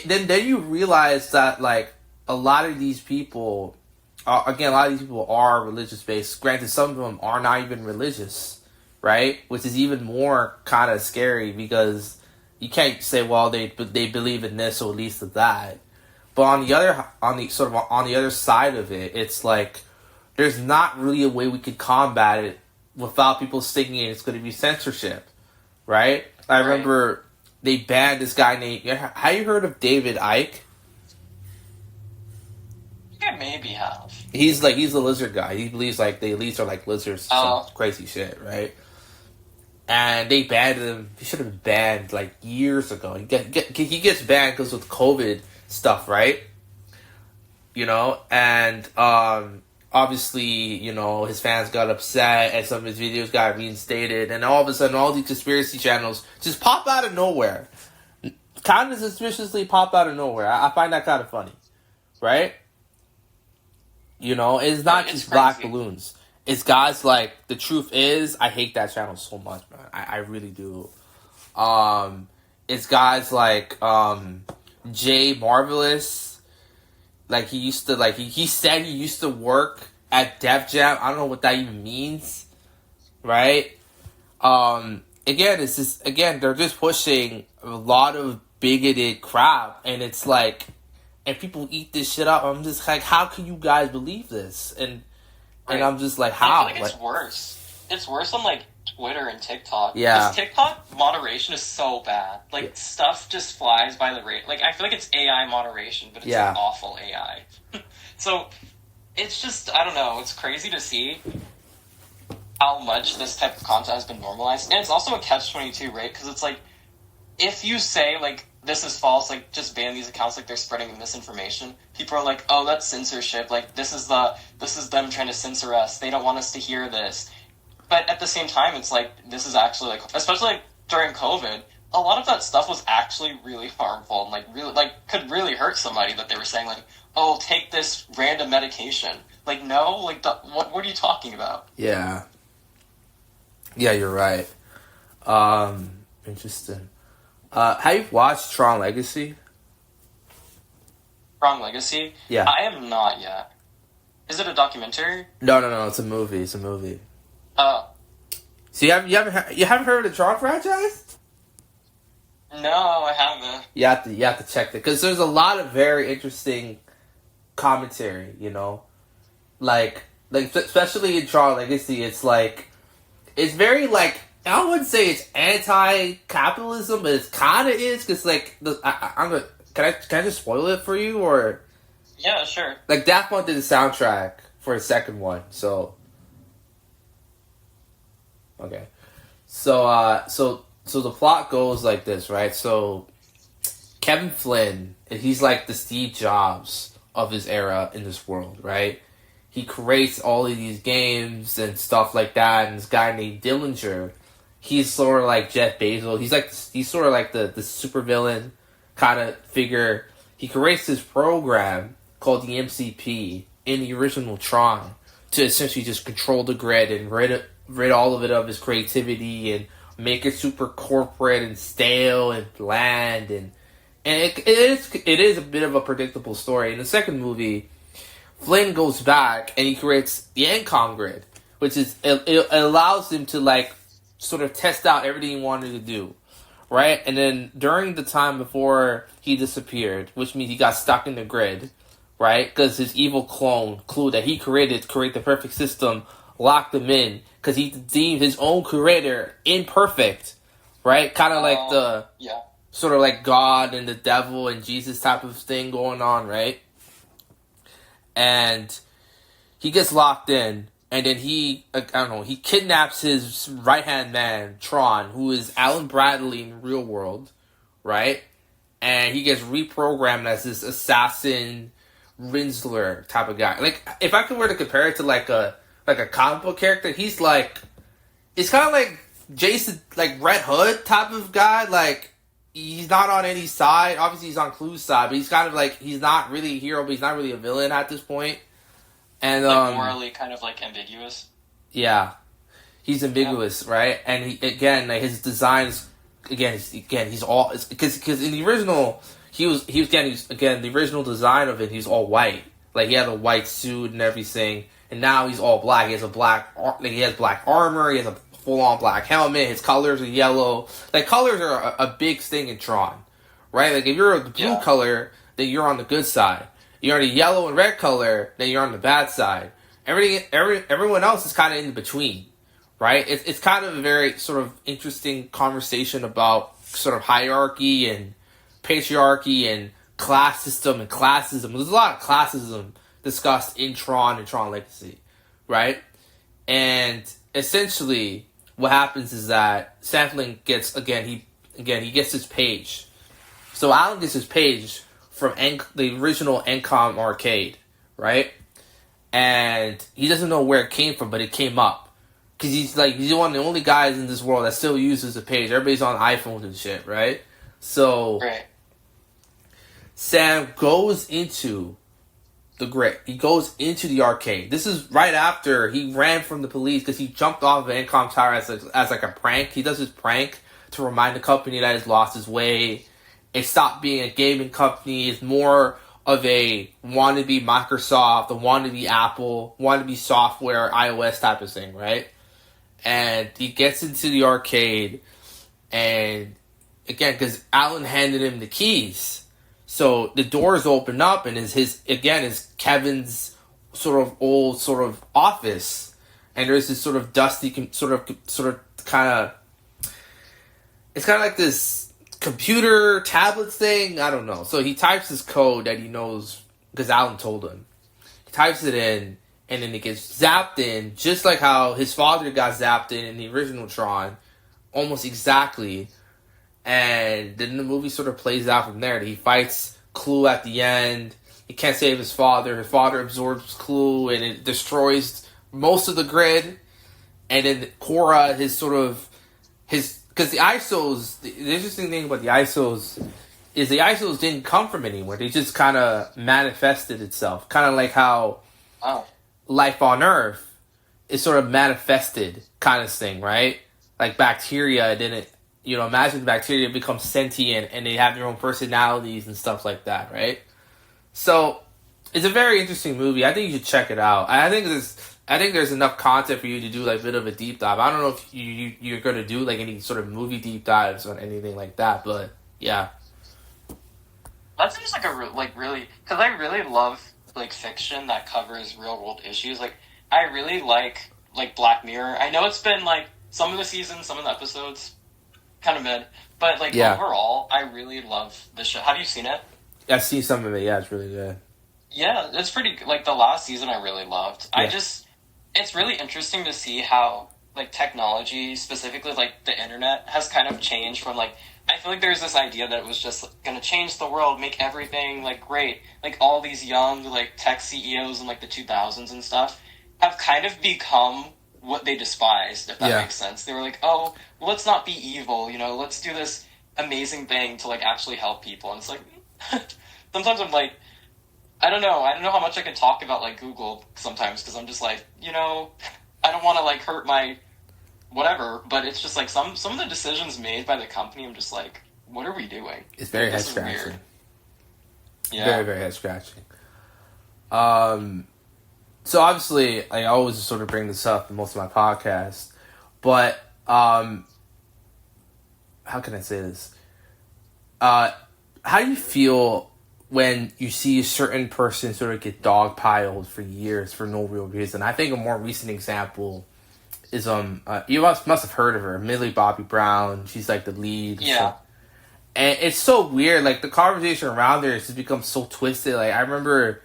then you realize that, like, a lot of these people, again, a lot of these people are religious based. Granted, some of them are not even religious, right? Which is even more kind of scary because you can't say, well, they believe in this or at least that. But on the other side of it, it's like there's not really a way we could combat it without people thinking it's going to be censorship, right? I remember they banned this guy named. Have you heard of David Icke? I maybe have. He's the lizard guy. He believes like the elites are like lizards, some crazy shit, right? And they banned him. He should have been banned like years ago. He gets banned because of COVID stuff, right? You know, and obviously, you know, his fans got upset and some of his videos got reinstated, and all of a sudden all these conspiracy channels just pop out of nowhere. Kind of suspiciously pop out of nowhere. I find that kind of funny, right? You know, it's not just black balloons. It's guys like, the truth is, I hate that channel so much, man. I really do. It's guys like Jay Marvelous. Like, he used to, like, he said he used to work at Def Jam. I don't know what that even means, right? Again, it's just, they're just pushing a lot of bigoted crap, and it's like, and people eat this shit up. I'm just like, how can you guys believe this? And I'm just like, how? I feel like it's worse. It's worse on, like, Twitter and TikTok. Yeah. Because TikTok moderation is so bad. Like, stuff just flies by the rate. Like, I feel like it's AI moderation, but it's like awful AI. So, it's just, I don't know, it's crazy to see how much this type of content has been normalized. And it's also a catch-22, right? Because it's like, if you say, like, this is false, like, just ban these accounts, like, they're spreading misinformation. People are like, oh, that's censorship. Like, this is them trying to censor us. They don't want us to hear this. But at the same time, it's like, this is actually, like, especially, like, during COVID, a lot of that stuff was actually really harmful and, like, really, like, could really hurt somebody that they were saying, like, oh, take this random medication. Like, no? Like, what are you talking about? Yeah. Yeah, you're right. Interesting. Have you watched Tron Legacy? Tron Legacy? Yeah. I have not yet. Is it a documentary? No. It's a movie. It's a movie. Oh. So you haven't heard of the Tron franchise? No, I haven't. You have to check it because there's a lot of very interesting commentary. You know, like especially in Tron Legacy, it's like it's very like. I wouldn't say it's anti-capitalism, but it kind of is because, like, I'm gonna can I just spoil it for you or? Yeah, sure. Like, Daft Punk did the soundtrack for the second one, so okay, so the plot goes like this, right? So Kevin Flynn, he's like the Steve Jobs of his era in this world, right? He creates all of these games and stuff like that, and this guy named Dillinger. He's sort of like Jeff Bezos. He's sort of like the supervillain kind of figure. He creates this program called the MCP in the original Tron to essentially just control the grid and rid all of it of his creativity and make it super corporate and stale and bland and it is a bit of a predictable story. In the second movie, Flynn goes back and he creates the Encom grid, which is it allows him to like sort of test out everything he wanted to do, right? And then during the time before he disappeared, which means he got stuck in the grid, right? Because his evil clone, Clue, that he created to create the perfect system, locked him in because he deemed his own creator imperfect, right? Kind of like the sort of like God and the devil and Jesus type of thing going on, right? And he gets locked in. And then he kidnaps his right-hand man, Tron, who is Alan Bradley in the real world, right? And he gets reprogrammed as this assassin, Rinsler type of guy. Like, if I were to compare it to like a comic book character, he's like, it's kind of like Jason, like Red Hood type of guy. Like, he's not on any side. Obviously, he's on Clue's side, but he's kind of like, he's not really a hero, but he's not really a villain at this point. And like morally kind of like ambiguous. Yeah, he's ambiguous, right? And he, again, like his designs, he's all because in the original he was again the original design of it. He's all white, like he had a white suit and everything, and now he's all black. He has he has black armor. He has a full on black helmet. His colors are yellow. Like colors are a big thing in Tron, right? Like if you're a blue color, then you're on the good side. You're on the yellow and red color, then you're on the bad side. Everyone else is kind of in between, right? It's kind of a very sort of interesting conversation about sort of hierarchy and patriarchy and class system and classism. There's a lot of classism discussed in Tron and Tron Legacy, right? And essentially, what happens is that Sampling gets he gets his page. So Alan gets his page from the original Encom arcade, right? And he doesn't know where it came from, but it came up. Because he's one of the only guys in this world that still uses a page. Everybody's on iPhones and shit, right? So, Sam goes into the grid. He goes into the arcade. This is right after he ran from the police because he jumped off of an Encom tower as like a prank. He does his prank to remind the company that he's lost his way. It stopped being a gaming company. It's more of a wannabe Microsoft, a wannabe Apple, wannabe software, iOS type of thing, right? And he gets into the arcade, and again, because Alan handed him the keys, so the doors open up, and is Kevin's sort of old sort of office, and there's this sort of dusty, it's kind of like this computer tablet thing. I don't know. So he types his code that he knows because Alan told him. He types it in, and then it gets zapped in, just like how his father got zapped in the original Tron, almost exactly. And then the movie sort of plays out from there. He fights Clue at the end. He can't save his father. His father absorbs Clue, and it destroys most of the grid. And then Cora, because the ISOs, the interesting thing about the ISOs is the ISOs didn't come from anywhere. They just kind of manifested itself. Kind of like how life on Earth is sort of manifested kind of thing, right? Like bacteria didn't, imagine bacteria become sentient and they have their own personalities and stuff like that, right? So, it's a very interesting movie. I think you should check it out. I think there's enough content for you to do like a bit of a deep dive. I don't know if you're going to do like any sort of movie deep dives or anything like that, but yeah. That seems like really, because I really love like fiction that covers real world issues. Like I really like Black Mirror. I know it's been like some of the seasons, some of the episodes, kind of mid, but like overall, I really love the show. Have you seen it? I've seen some of it. Yeah, it's really good. Yeah, it's pretty. Like the last season, I really loved. Yeah. It's really interesting to see how, like, technology, specifically, like, the internet, has kind of changed from, like, I feel like there's this idea that it was just going to change the world, make everything, like, great. Like, all these young, like, tech CEOs in, like, the 2000s and stuff have kind of become what they despised, if that makes sense. They were like, oh, well, let's not be evil, let's do this amazing thing to, like, actually help people. And it's like, sometimes I'm like, I don't know how much I can talk about, like, Google sometimes, because I'm just like, I don't want to, like, hurt my whatever, but it's just, like, some of the decisions made by the company, I'm just like, what are we doing? It's very head-scratching. Yeah. Very, very head-scratching. So, obviously, I always sort of bring this up in most of my podcasts, but, how can I say this? How do you feel when you see a certain person sort of get dogpiled for years for no real reason? I think a more recent example is you must have heard of her, Millie Bobby Brown. She's like the lead. Yeah. And it's so weird. Like the conversation around her has just become so twisted. Like I remember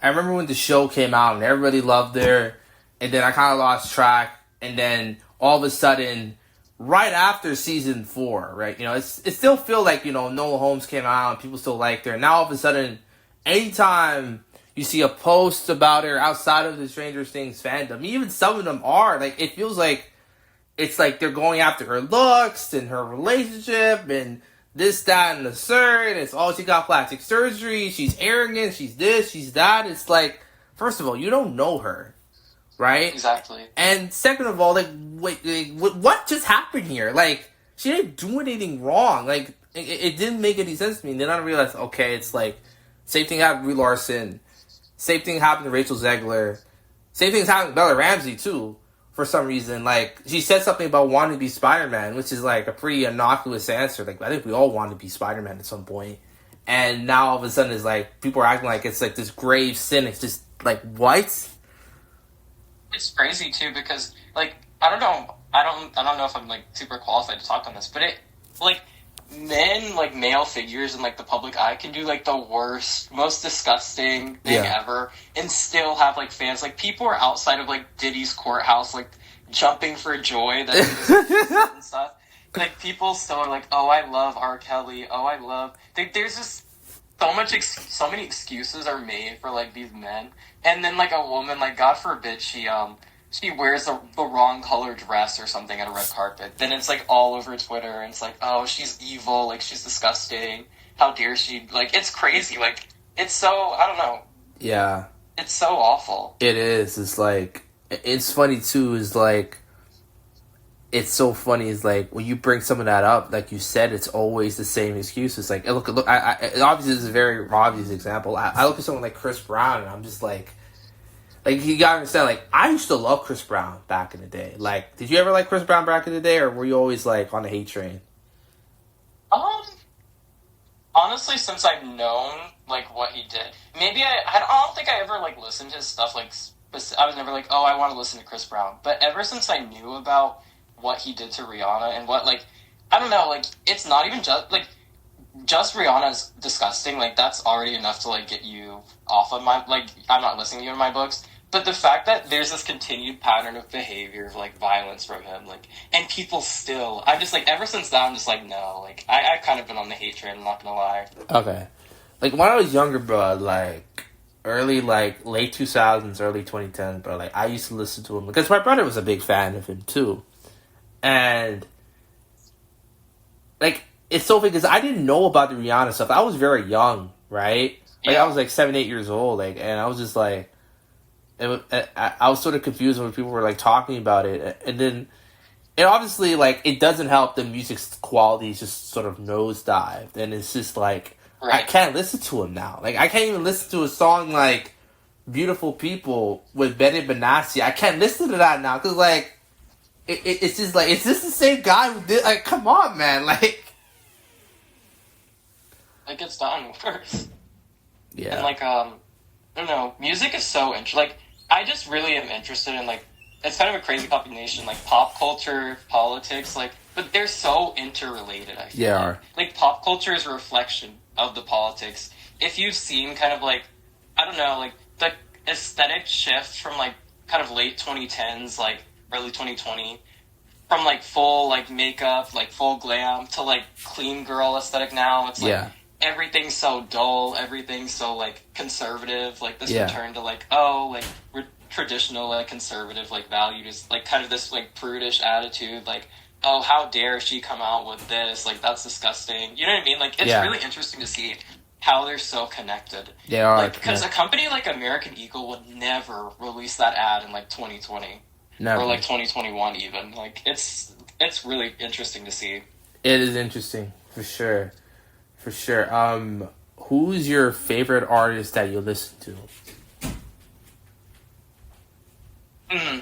when the show came out and everybody loved her, and then I kind of lost track, and then all of a sudden, right after season 4, right? It still feel like, Noah Holmes came out and people still liked her. Now all of a sudden, anytime you see a post about her outside of the Stranger Things fandom, even some of them are, like, it feels like it's like they're going after her looks and her relationship and this, that, and the third. It's, she got plastic surgery, she's arrogant, she's this, she's that. It's like, first of all, you don't know her. Right? Exactly. And second of all, like, wait, what just happened here? Like, she didn't do anything wrong. Like, it didn't make any sense to me. And then I realized, okay, it's like, same thing happened to Brie Larson. Same thing happened to Rachel Zegler. Same thing's happened to Bella Ramsey, too, for some reason. Like, she said something about wanting to be Spider-Man, which is, like, a pretty innocuous answer. Like, I think we all want to be Spider-Man at some point. And now, all of a sudden, it's like, people are acting like it's, like, this grave sin. It's just, like, what? It's crazy, too, because, like, I don't know. I don't know if I'm, like, super qualified to talk on this, but it, like, men, like, male figures in, like, the public eye can do, like, the worst, most disgusting thing ever and still have, like, fans. Like, people are outside of, like, Diddy's courthouse, like, jumping for joy that and stuff. Like, people still are like, oh, I love R. Kelly. Oh, I love... There's just so many excuses are made for, like, these men. And then, like, a woman, like, God forbid she wears the wrong color dress or something at a red carpet, then it's, like, all over Twitter, and it's like, oh, she's evil, like, she's disgusting, how dare she, like, it's crazy, like, it's so, I don't know. Yeah. It's so awful. It is, it's like, it's funny, too, is, like, it's so funny, is, like, when you bring some of that up, like you said, it's always the same excuse. It's like, look, obviously, this is a very obvious example. I look at someone like Chris Brown, and I'm just like, you gotta understand, like, I used to love Chris Brown back in the day. Like, did you ever like Chris Brown back in the day, or were you always, like, on the hate train? Honestly, since I've known, like, what he did, maybe I don't think I ever, like, listened to his stuff, like, I was never like, oh, I want to listen to Chris Brown. But ever since I knew about what he did to Rihanna and what, like, I don't know, like, it's not even just Rihanna's disgusting, like, that's already enough to, like, get you off of my, like, I'm not listening to you in my books. But the fact that there's this continued pattern of behavior, of, like, violence from him, like, and people still, I'm just, like, ever since that, I'm just, like, no, like, I've kind of been on the hate train, I'm not gonna lie. Okay. Like, when I was younger, bro, like, early, like, late 2000s, early 2010s, bro, like, I used to listen to him, because my brother was a big fan of him, too. And, like, it's so funny, because I didn't know about the Rihanna stuff. I was very young, right? Like, Yeah. I was, like, 7, 8 years old, like, and I was just, like, I was sort of confused when people were, like, talking about it. And then, and obviously, like, it doesn't help the music's quality just sort of nosedived. And it's just, like, Right. I can't listen to him now. Like, I can't even listen to a song like Beautiful People with Benny Benassi. I can't listen to that now. Because, like, it's just, like, is this the same guy who did, like, come on, man. Like, It gets done worse. yeah. And, like, I don't know, music is so interesting. Like, I just really am interested in, like, it's kind of a crazy combination, like, pop culture, politics, like, but they're so interrelated, I feel. Yeah. Like, pop culture is a reflection of the politics. If you've seen kind of, like, I don't know, like, the aesthetic shift from, like, kind of late 2010s, like, early 2020, from, like, full, like, makeup, like, full glam, to, like, clean girl aesthetic now, it's, like, Yeah. everything's so dull, everything's so, like, conservative, like, this Yeah. return to, like, oh, like, we're traditional, like, conservative, like, values, like, kind of this, like, prudish attitude, like, oh, how dare she come out with this, like, that's disgusting, you know what I mean? Like, it's Yeah. really interesting to see how they're so connected. They are. Like, because a company like American Eagle would never release that ad in, like, 2020. Never. Or, like, 2021 even. Like, it's really interesting to see. It is interesting, for sure. For sure. Who's your favorite artist that you listen to?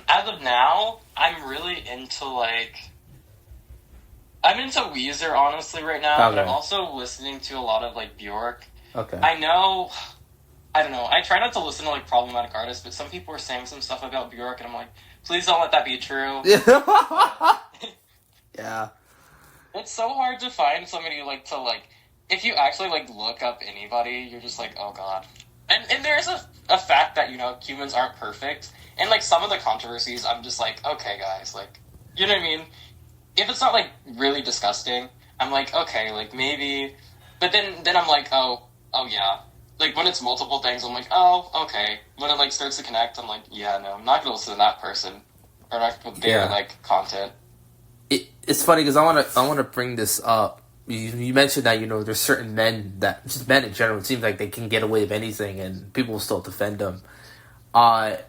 As of now, I'm really into, like... I'm into Weezer, honestly, right now, Okay. but I'm also listening to a lot of, like, Bjork. Okay. I don't know, I try not to listen to, like, problematic artists, but some people are saying some stuff about Bjork, and I'm like, please don't let that be true. Yeah. It's so hard to find somebody, like, to, like... If you actually, like, look up anybody, you're just like, oh, God. And there's a fact that, you know, humans aren't perfect. And, like, some of the controversies, I'm just like, okay, guys, like, you know what I mean? If it's not, like, really disgusting, I'm like, okay, like, maybe... But then I'm like, oh, yeah. Like, when it's multiple things, I'm like, oh, okay. When it, like, starts to connect, I'm like, yeah, no, I'm not going to listen to that person. Or not with their, like, content. It's funny, because I want to bring this up. You mentioned that, you know, there's certain men that, just men in general, it seems like they can get away with anything and people will still defend them. I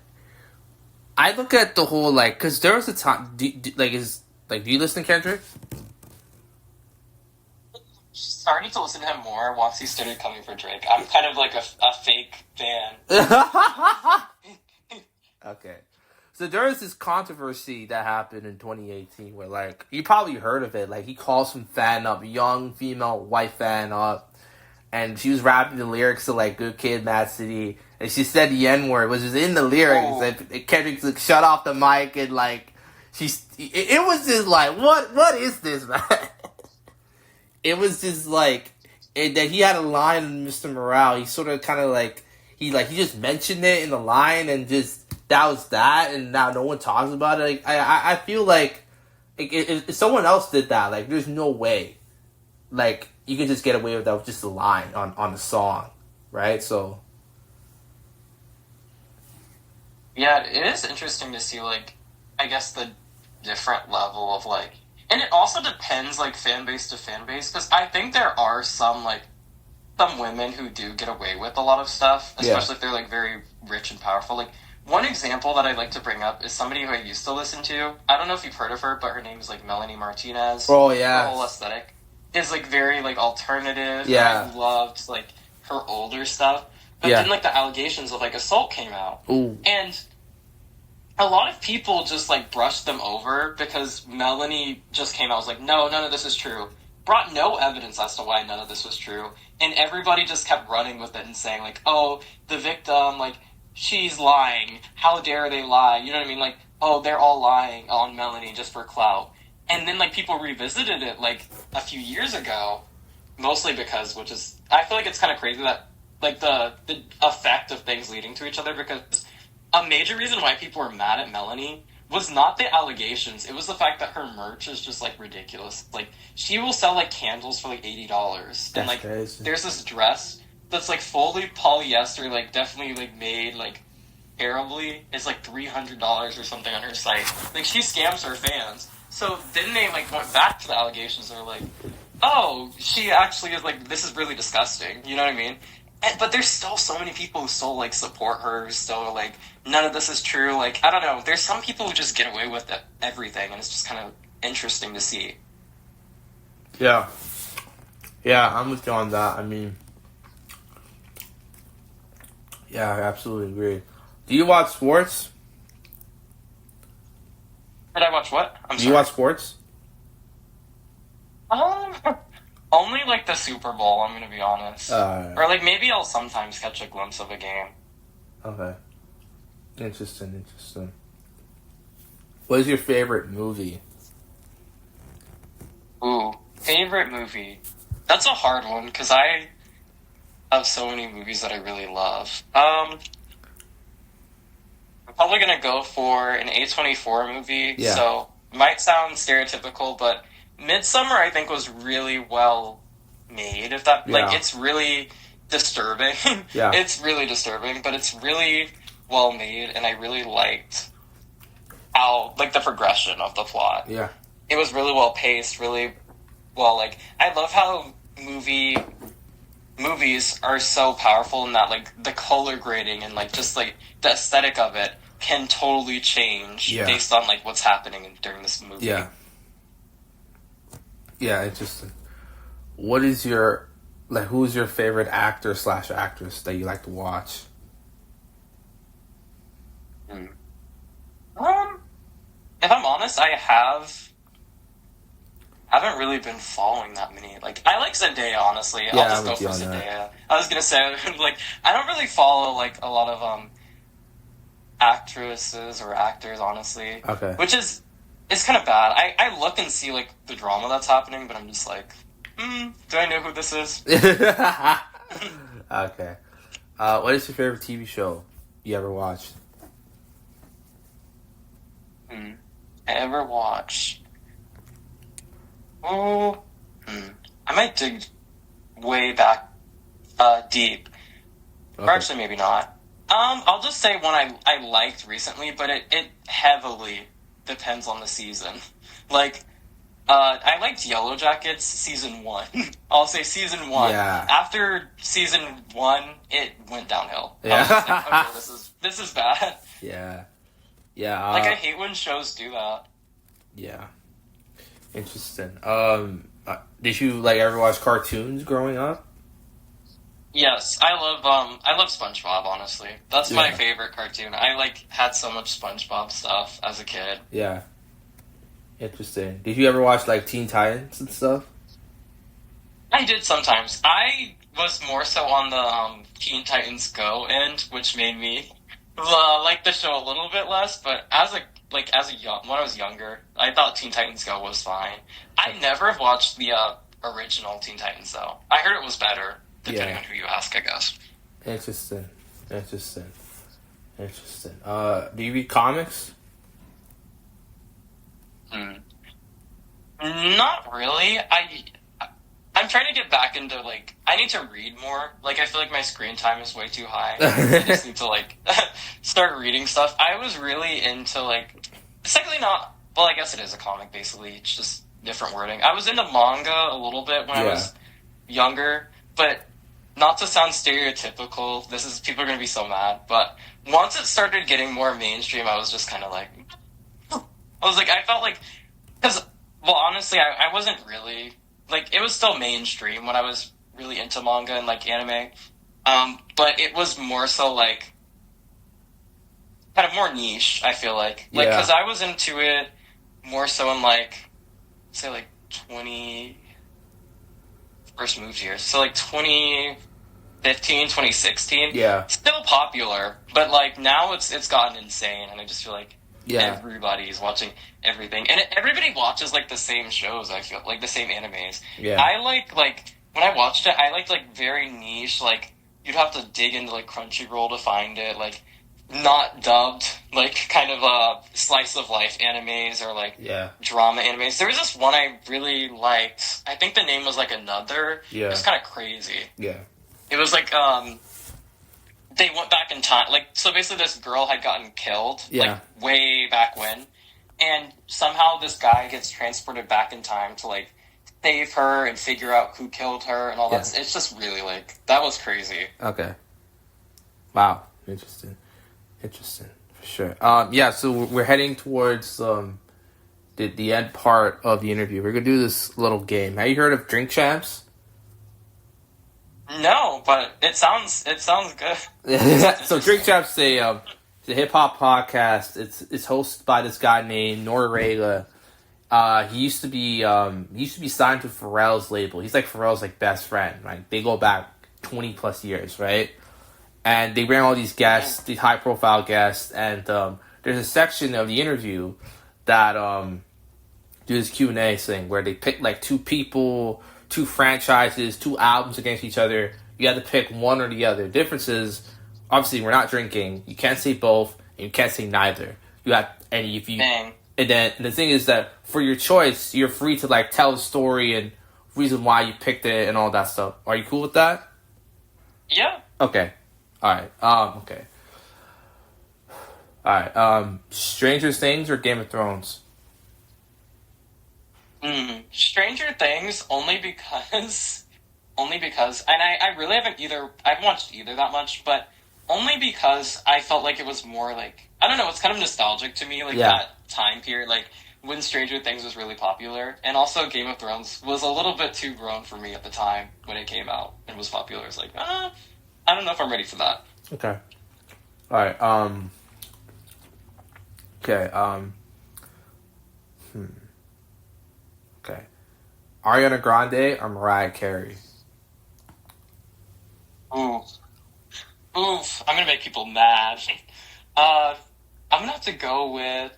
look at the whole, like, because there was a time, do you listen to Kendrick? starting to listen to him more once he started coming for Drake. I'm kind of like a fake fan. Okay. So there was this controversy that happened in 2018 where, like, you probably heard of it. Like, he calls some fan up, young female white fan up, and she was rapping the lyrics to, like, Good Kid, Mad City, and she said the N-word, which was in the lyrics, and Kendrick, like, shut off the mic, and, like, it was just like, what is this, man? It was just like, that he had a line in Mr. Morale, he sort of kind of, like, he just mentioned it in the line, and just, that was that, and now no one talks about it. Like, I feel like if someone else did that, like, there's no way, like, you can just get away with that with just a line on the song, right? So, yeah, it is interesting to see, like, I guess the different level of, like, and it also depends, like, fan base to fan base, because I think there are some, like, some women who do get away with a lot of stuff, especially if they're, like, very rich and powerful. Like, one example that I'd like to bring up is somebody who I used to listen to. I don't know if you've heard of her, but her name is, like, Melanie Martinez. Oh, yeah. Her whole aesthetic is, like, very, like, alternative. Yeah. I loved, like, her older stuff. But then, like, the allegations of, like, assault came out. Ooh. And a lot of people just, like, brushed them over because Melanie just came out and was like, no, none of this is true. Brought no evidence as to why none of this was true. And everybody just kept running with it and saying, like, oh, the victim, like, she's lying. How dare they lie? You know what I mean? Like, oh, they're all lying on Melanie just for clout. And then, like, people revisited it, like, a few years ago, mostly because, which is, I feel like it's kind of crazy that, like, the effect of things leading to each other, because a major reason why people were mad at Melanie was not the allegations. It was the fact that her merch is just, like, ridiculous. Like, she will sell, like, candles for, like, $80. And, like, crazy. There's this dress that's, like, fully polyester, like, definitely, like, made, like, terribly. It's, like, $300 or something on her site. Like, she scams her fans. So then they, like, went back to the allegations. They were like, oh, she actually is, like, this is really disgusting. You know what I mean? But there's still so many people who still, like, support her, who still, like, none of this is true. Like, I don't know. There's some people who just get away with everything, and it's just kind of interesting to see. Yeah. Yeah, I'm with you on that. I mean, yeah, I absolutely agree. Do you watch sports? Did I watch what? Do you watch sports? Only, like, the Super Bowl, I'm gonna be honest. Or, like, maybe I'll sometimes catch a glimpse of a game. Okay. Interesting. What is your favorite movie? Ooh, favorite movie? That's a hard one, because I have so many movies that I really love. I'm probably gonna go for an A24 movie, so might sound stereotypical, but Midsummer, I think, was really well made. If that, like, it's really disturbing. Yeah. It's really disturbing, but it's really well made, and I really liked how, like, the progression of the plot. Yeah. It was really well paced, really well, like, I love how movies are so powerful in that, like, the color grading and, like, just, like, the aesthetic of it can totally change based on, like, what's happening during this movie. Yeah. Yeah, interesting. What is your, like, who's your favorite actor / actress that you like to watch? If I'm honest, I haven't really been following that many. Like, I like Zendaya, honestly. Yeah, I'll just go for Zendaya. I was gonna say, like, I don't really follow, like, a lot of actresses or actors, honestly. Okay. Which is, it's kind of bad. I look and see, like, the drama that's happening, but I'm just like, do I know who this is? Okay. What is your favorite TV show you ever watched? I ever watched? Oh, I might dig way back, deep. Okay. Or actually, maybe not. I'll just say one I liked recently, but it heavily depends on the season. Like, I liked Yellow Jackets season 1. I'll say season 1. Yeah. After season 1, it went downhill. Yeah. I was just like, okay, this is bad. Yeah. Like, I hate when shows do that. Yeah. Interesting. Did you like ever watch cartoons growing up? Yes, I love SpongeBob. Honestly, that's my favorite cartoon. I had so much SpongeBob stuff as a kid. Yeah. Interesting. Did you ever watch like Teen Titans and stuff? I did sometimes. I was more so on the Teen Titans Go end, which made me like the show a little bit less. But when I was younger, I thought Teen Titans Go was fine. I never watched the original Teen Titans though. I heard it was better, depending on who you ask, I guess. Interesting. Do you read comics? Not really. I'm trying to get back into I need to read more. I feel like my screen time is way too high. I just need to start reading stuff. I was really into it's technically not. Well, I guess it is a comic basically. It's just different wording. I was into manga a little bit when I was younger, but not to sound stereotypical. People are gonna be so mad, but once it started getting more mainstream, I was just kind of I felt because honestly, I wasn't really. It was still mainstream when I was really into manga and, anime. But it was more so, kind of more niche, I feel like. Because I was into it more so in, say, 20... First moved here. So, 2015, 2016. Yeah. Still popular. But, now it's gotten insane. And I just feel like everybody's watching everything. And everybody watches, the same shows, I feel. The same animes. Yeah. I when I watched it, I liked, very niche, you'd have to dig into, Crunchyroll to find it, not dubbed, kind of, slice of life animes or, drama animes. There was this one I really liked. I think the name was, Another. Yeah. It was kind of crazy. Yeah. It was, they went back in time. So basically this girl had gotten killed, way back when. And somehow this guy gets transported back in time to, save her and figure out who killed her and all that. It's just really, that was crazy. Okay. Wow. Interesting. For sure. So we're heading towards, the end part of the interview. We're going to do this little game. Have you heard of Drink Champs? No, but it sounds good. So Drink Champs is a hip hop podcast. It's hosted by this guy named Noreaga. He used to be signed to Pharrell's label. He's Pharrell's best friend. Right? They go back 20 plus years, right? And they bring all these guests, these high profile guests, and there's a section of the interview that do this Q&A thing where they pick two people, 2 franchises, 2 albums against each other. You have to pick one or the other. Difference is, obviously, we're not drinking. You can't say both, and you can't say neither. And then the thing is that for your choice, you're free to tell the story and reason why you picked it and all that stuff. Are you cool with that? Yeah. Okay. All right. Okay. All right. Stranger Things or Game of Thrones? Stranger Things only because, and I really haven't watched either that much, but only because I felt like it was more I don't know, it's kind of nostalgic to me, that time period, when Stranger Things was really popular, and also Game of Thrones was a little bit too grown for me at the time when it came out and was popular. It's I don't know if I'm ready for that. Okay. All right. Okay. Okay. Ariana Grande or Mariah Carey? Oof. I'm gonna make people mad. I'm gonna have to go with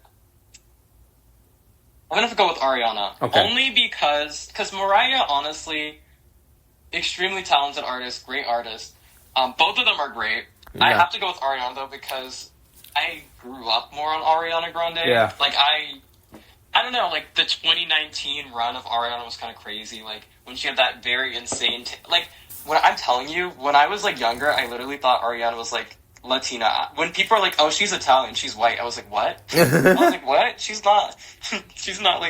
Ariana. Okay. Only because Mariah, honestly, extremely talented artist, great artist. Both of them are great. Yeah. I have to go with Ariana though because I grew up more on Ariana Grande. Yeah. I don't know, the 2019 run of Ariana was kind of crazy. When she had that very insane... when I'm telling you, when I was, younger, I literally thought Ariana was, Latina. When people are oh, she's Italian, she's white, I was what? I was what? She's not. She's not,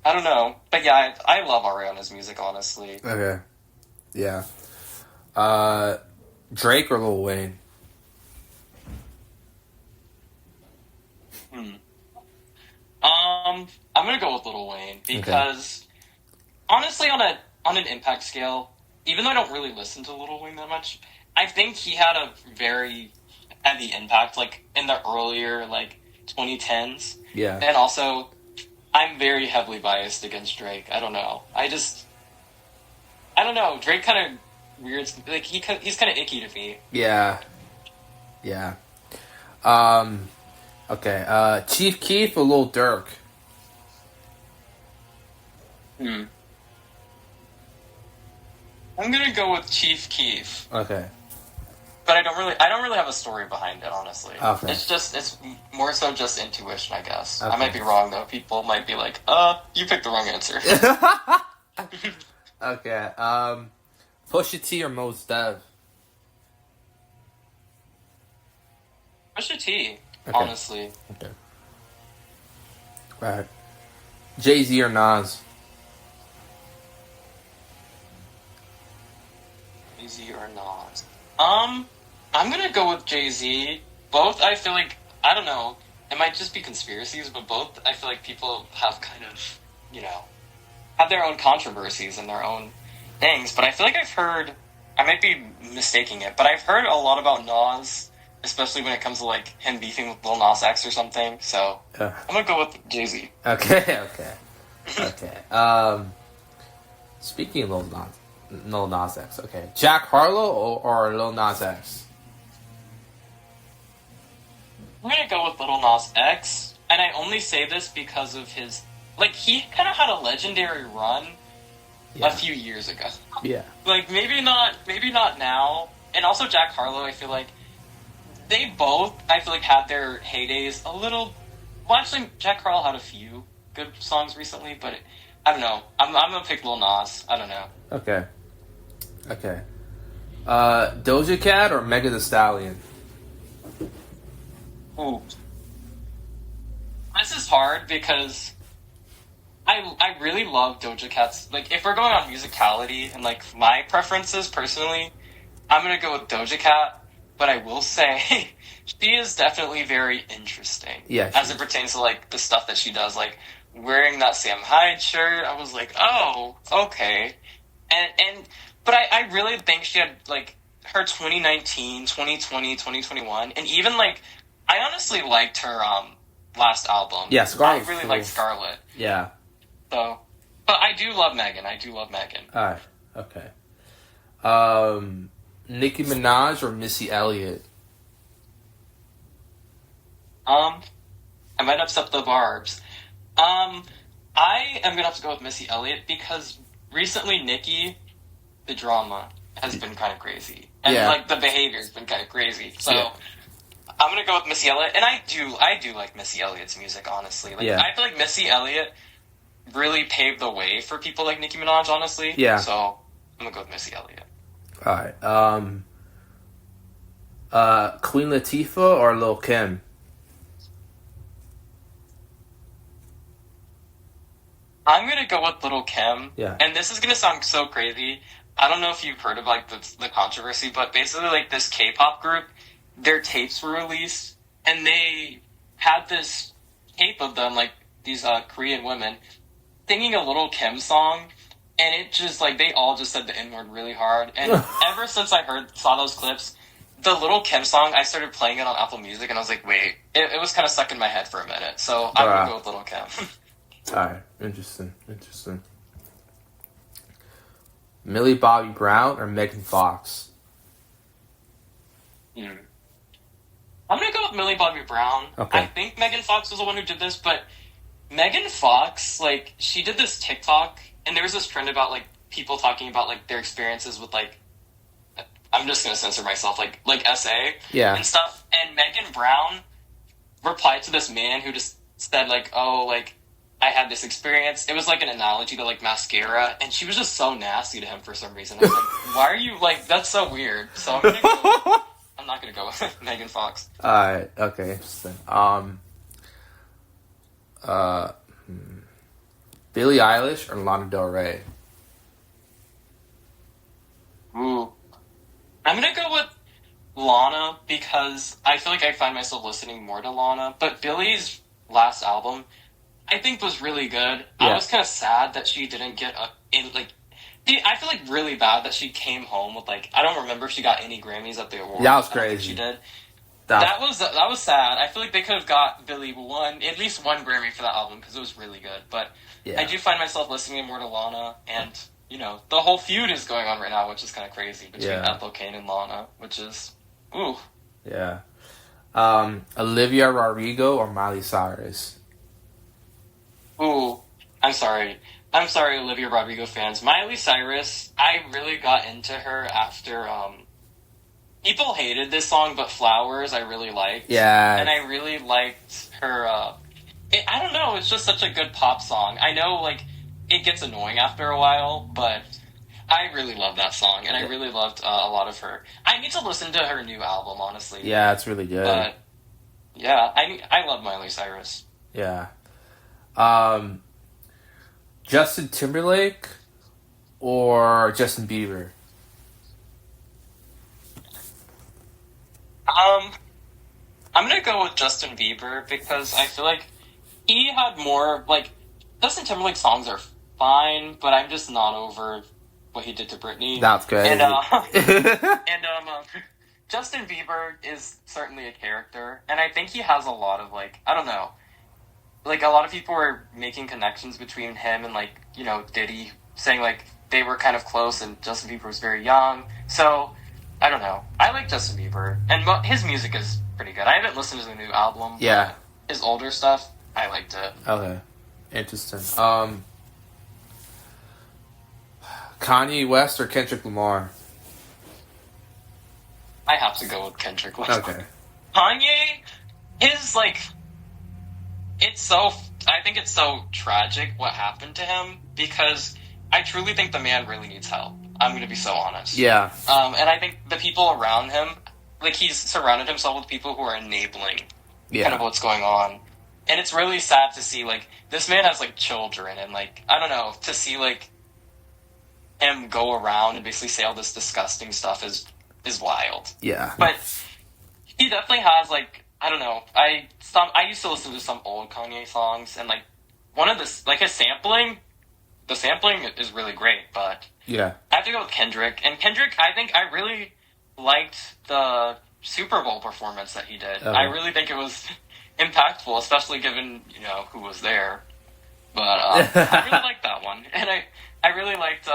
I don't know. But yeah, I love Ariana's music, honestly. Okay. Yeah. Drake or Lil Wayne? I'm gonna go with Lil Wayne because honestly, on an impact scale, even though I don't really listen to Lil Wayne that much, I think he had a very heavy impact, like, in the earlier, like, 2010s. Yeah. And also, I'm very heavily biased against Drake. I don't know. I don't know. Drake kind of weird. Like, he's kind of icky to me. Yeah. Yeah. Okay. Chief Keef or Lil Durk? I'm gonna go with Chief Keef. Okay. But I don't really have a story behind it, honestly. Okay. It's more so just intuition, I guess. Okay. I might be wrong, though. People might be like, you picked the wrong answer. Okay. Pusha T or Mos Def? Pusha T, Okay. honestly. Okay. Right. Jay-Z or Nas? Jay-Z or Nas? I'm gonna go with Jay-Z. Both, I feel like, I don't know, it might just be conspiracies, but both, I feel like people have kind of, have their own controversies and their own things, but I feel like I've heard, I might be mistaking it, but I've heard a lot about Nas, especially when it comes to, like, him beefing with Lil Nas X or something, so I'm gonna go with Jay-Z. Okay. Speaking of Lil Nas X, okay. Jack Harlow or Lil Nas X? I'm gonna go with Lil Nas X, and I only say this because of his, like, he kind of had a legendary run a few years ago. Yeah. Like, maybe not now. And also Jack Harlow, I feel like, they both, I feel like, had their heydays a little, well, actually, Jack Harlow had a few good songs recently, but I don't know. I'm gonna pick Lil Nas. I don't know. Okay. Doja Cat or Megan Thee Stallion? Ooh. This is hard because I really love Doja Cat's, like, if we're going on musicality and, like, my preferences personally, I'm gonna go with Doja Cat, but I will say she is definitely very interesting. Yeah. As it pertains to, like, the stuff that she does, like, wearing that Sam Hyde shirt, I was like, oh, okay. But I really think she had, like, her 2019, 2020, 2021, and even, like, I honestly liked her last album. Yeah, Scarlet. I really liked Scarlet. Yeah. So, but I do love Megan. Alright, okay. Nicki Minaj or Missy Elliott? I might upset the Barbs. I am gonna have to go with Missy Elliott because recently Nicki, the drama has been kind of crazy, and like the behavior's been kind of crazy. So I'm gonna go with Missy Elliott, and I do like Missy Elliott's music, honestly. Like I feel like Missy Elliott really paved the way for people like Nicki Minaj, honestly. Yeah. So I'm gonna go with Missy Elliott. Alright. Queen Latifah or Lil' Kim? I'm gonna go with Lil' Kim. Yeah. And this is gonna sound so crazy. I don't know if you've heard of, like, the controversy, but basically, like, this K-pop group, their tapes were released, and they had this tape of them, like, these Korean women, singing a Lil' Kim song, and it just, like, they all just said the N-word really hard. And ever since I saw those clips, the Lil' Kim song, I started playing it on Apple Music, and I was like, wait, it was kind of stuck in my head for a minute. So I'm gonna go with Lil' Kim. Alright, interesting. Millie Bobby Brown or Megan Fox? I'm gonna go with Millie Bobby Brown. Okay. I think Megan Fox was the one who did this, but Megan Fox, like, she did this TikTok, and there was this trend about, like, people talking about, like, their experiences with, like, I'm just gonna censor myself, like SA and stuff. And Megan Brown replied to this man who just said, like, oh, like, I had this experience. It was like an analogy to, like, mascara, and she was just so nasty to him for some reason. I was like, why are you, like, that's so weird. So I'm not gonna go with Megan Fox. Alright, okay, interesting. Billie Eilish or Lana Del Rey? Ooh. I'm gonna go with Lana because I feel like I find myself listening more to Lana, but Billie's last album, I think was really good. Yeah. I was kind of sad that she didn't get I feel like really bad that she came home with like I don't remember if she got any Grammys at the awards. That was I don't think crazy. she did. That was sad. I feel like they could have got Billy at least one Grammy for that album because it was really good. But I do find myself listening more to Lana, and the whole feud is going on right now, which is kind of crazy between Ethel Cain and Lana, which is ooh. Yeah. Olivia Rodrigo or Miley Cyrus? Ooh, I'm sorry, Olivia Rodrigo fans. Miley Cyrus, I really got into her after people hated this song, but Flowers I really liked. Yeah. And I really liked her. I don't know, it's just such a good pop song. I know, like, it gets annoying after a while, but I really love that song, and I really loved a lot of her. I need to listen to her new album, honestly. Yeah, it's really good. But, yeah, I love Miley Cyrus. Yeah. Justin Timberlake or Justin Bieber? I'm gonna go with Justin Bieber because I feel like he had more, like, Justin Timberlake songs are fine, but I'm just not over what he did to Britney. That's good. And, Justin Bieber is certainly a character, and I think he has a lot of, like, I don't know, like, a lot of people were making connections between him and, like, Diddy, saying, like, they were kind of close and Justin Bieber was very young, so I don't know. I like Justin Bieber, and his music is pretty good. I haven't listened to the new album. Yeah. His older stuff, I liked it. Okay. Interesting. Kanye West or Kendrick Lamar? I have to go with Kendrick Lamar. Okay. Kanye is, like, I think it's so tragic what happened to him, because I truly think the man really needs help. I'm going to be so honest. Yeah. And I think the people around him, like, he's surrounded himself with people who are enabling kind of what's going on. And it's really sad to see, like, this man has, like, children, and, like, I don't know, to see, like, him go around and basically say all this disgusting stuff is wild. Yeah. But he definitely has, like, I don't know, I used to listen to some old Kanye songs, and, like, one of the, like, the sampling is really great, but yeah, I have to go with Kendrick. And Kendrick, I think I really liked the Super Bowl performance that he did. I really think it was impactful, especially given, who was there. But I really liked that one. And I really liked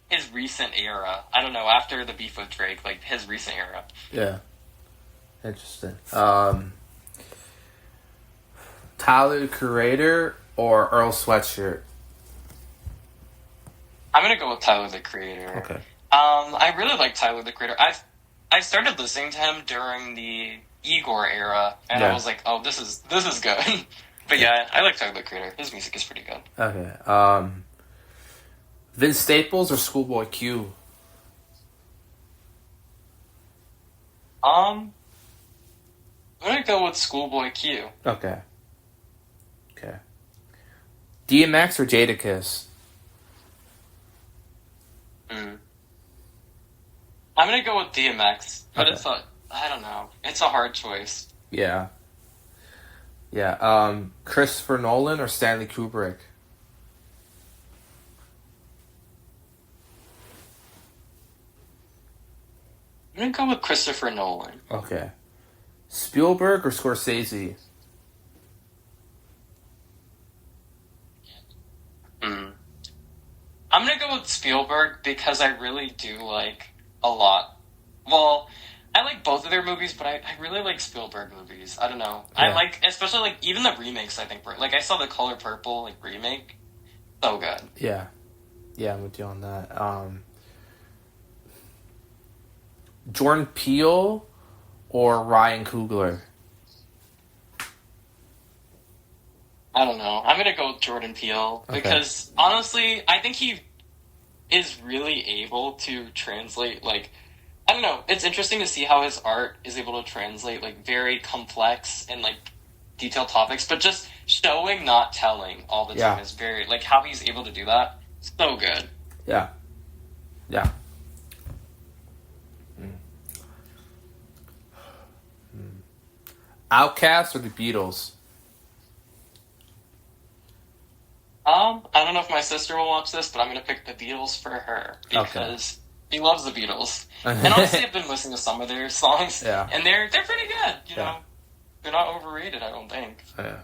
his recent era. I don't know, after the beef with Drake, like, his recent era. Yeah. Interesting. Tyler, the Creator or Earl Sweatshirt? I'm gonna go with Tyler, the Creator. Okay. I really like Tyler, the Creator. I started listening to him during the Igor era, and I was like, oh, this is good. But yeah, I like Tyler, the Creator. His music is pretty good. Okay. Vince Staples or Schoolboy Q? I'm gonna go with Schoolboy Q. Okay. DMX or Jadakiss? I'm gonna go with DMX, but I don't know. It's a hard choice. Yeah. Christopher Nolan or Stanley Kubrick? I'm gonna go with Christopher Nolan. Okay. Spielberg or Scorsese? I'm gonna go with Spielberg because I really do like a lot. Well, I like both of their movies, but I really like Spielberg movies. I don't know. Yeah. I like, especially, like, even the remakes, I think. Like, I saw the Color Purple, like, remake. So good. Yeah. Yeah, I'm with you on that. Jordan Peele or Ryan Coogler? I don't know. I'm going to go with Jordan Peele because, honestly, I think he is really able to translate, like, I don't know. It's interesting to see how his art is able to translate, like, very complex and, like, detailed topics, but just showing, not telling all the time is very, like, how he's able to do that. So good. Yeah. Outkast or the Beatles? I don't know if my sister will watch this, but I'm gonna pick the Beatles for her because she loves the Beatles. And honestly, I've been listening to some of their songs, and they're pretty good. You know, they're not overrated. I don't think. Yeah.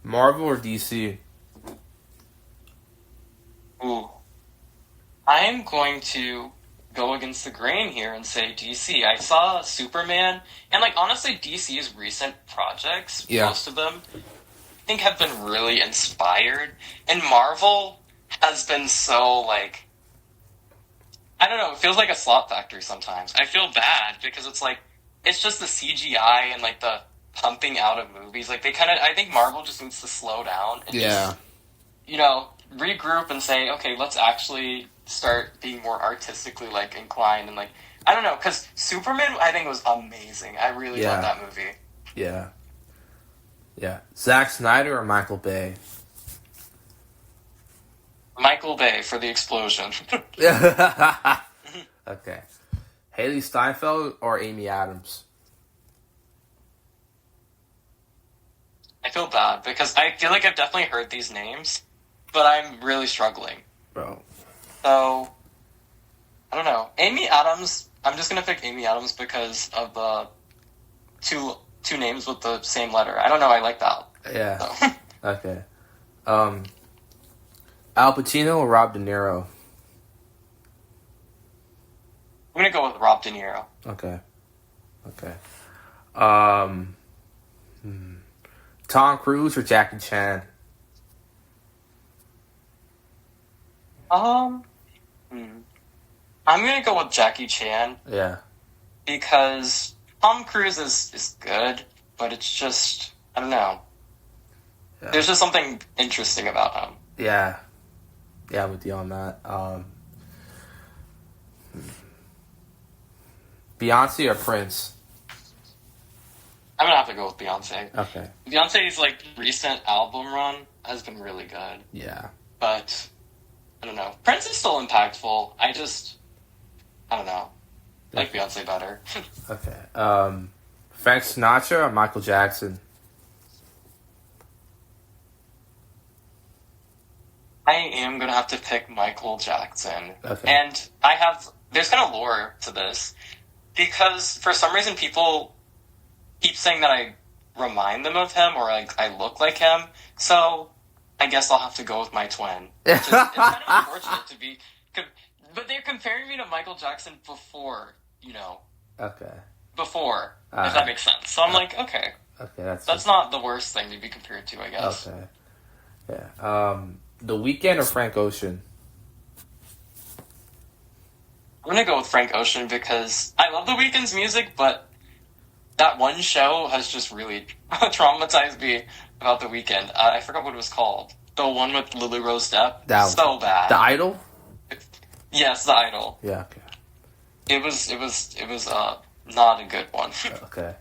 Marvel or DC? Ooh, I am going to go against the grain here and say DC. I saw Superman, and like honestly, DC's recent projects, most of them, I think have been really inspired, and Marvel has been so like, I don't know, it feels like a slot factory sometimes. I feel bad because it's like, it's just the CGI and like the pumping out of movies. Like I think Marvel just needs to slow down and just, you know, regroup and say, okay, let's actually start being more artistically like inclined and like, I don't know, because Superman I think was amazing. I really love that movie. Yeah. Yeah. Zack Snyder or Michael Bay? Michael Bay for the explosion. Okay. Haley Steinfeld or Amy Adams? I feel bad because I feel like I've definitely heard these names, but I'm really struggling. Bro. So, I don't know. Amy Adams, I'm just going to pick Amy Adams because of the two names with the same letter. I don't know, I like that. Yeah. So. Okay. Al Pacino or Rob De Niro? I'm going to go with Rob De Niro. Okay. Tom Cruise or Jackie Chan? I'm going to go with Jackie Chan. Yeah. Because Tom Cruise is good, but it's just, I don't know. Yeah. There's just something interesting about him. Yeah. Yeah, I'm with you on that. Beyonce or Prince? I'm gonna have to go with Beyonce. Okay. Beyonce's like recent album run has been really good. Yeah. But I don't know. Prince is still impactful. I don't know. I like Beyonce better. Okay. Frank Sinatra or Michael Jackson? I am gonna have to pick Michael Jackson. Okay. And there's kind of lore to this. Because for some reason people keep saying that I remind them of him or like I look like him. So I guess I'll have to go with my twin. It's kind of unfortunate to be... But they're comparing me to Michael Jackson before, you know. Okay. Before, if that makes sense. So I'm like, okay. Okay, that's not the worst thing to be compared to, I guess. Okay. Yeah. The Weeknd or Frank Ocean? I'm gonna go with Frank Ocean because I love The Weeknd's music, but that one show has just really traumatized me about The Weeknd. I forgot what it was called. The one with Lily Rose Depp. So bad. The Idol? Yes, The Idol. Yeah, okay. It was not a good one. Okay.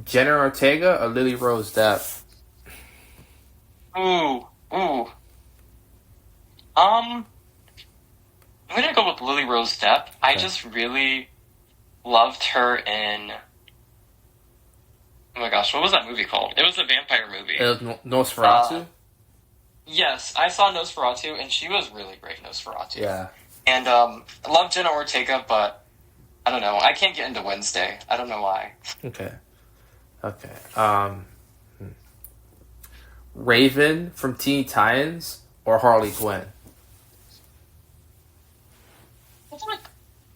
Jenna Ortega or Lily Rose Depp? Ooh. I'm gonna go with Lily Rose Depp. I just really loved her in... Oh my gosh, what was that movie called? It was a vampire movie. It was Nosferatu? Yes, I saw Nosferatu, and she was really great, Nosferatu. Yeah. And I love Jenna Ortega, but I don't know. I can't get into Wednesday. I don't know why. Okay. Raven from Teen Titans or Harley Quinn?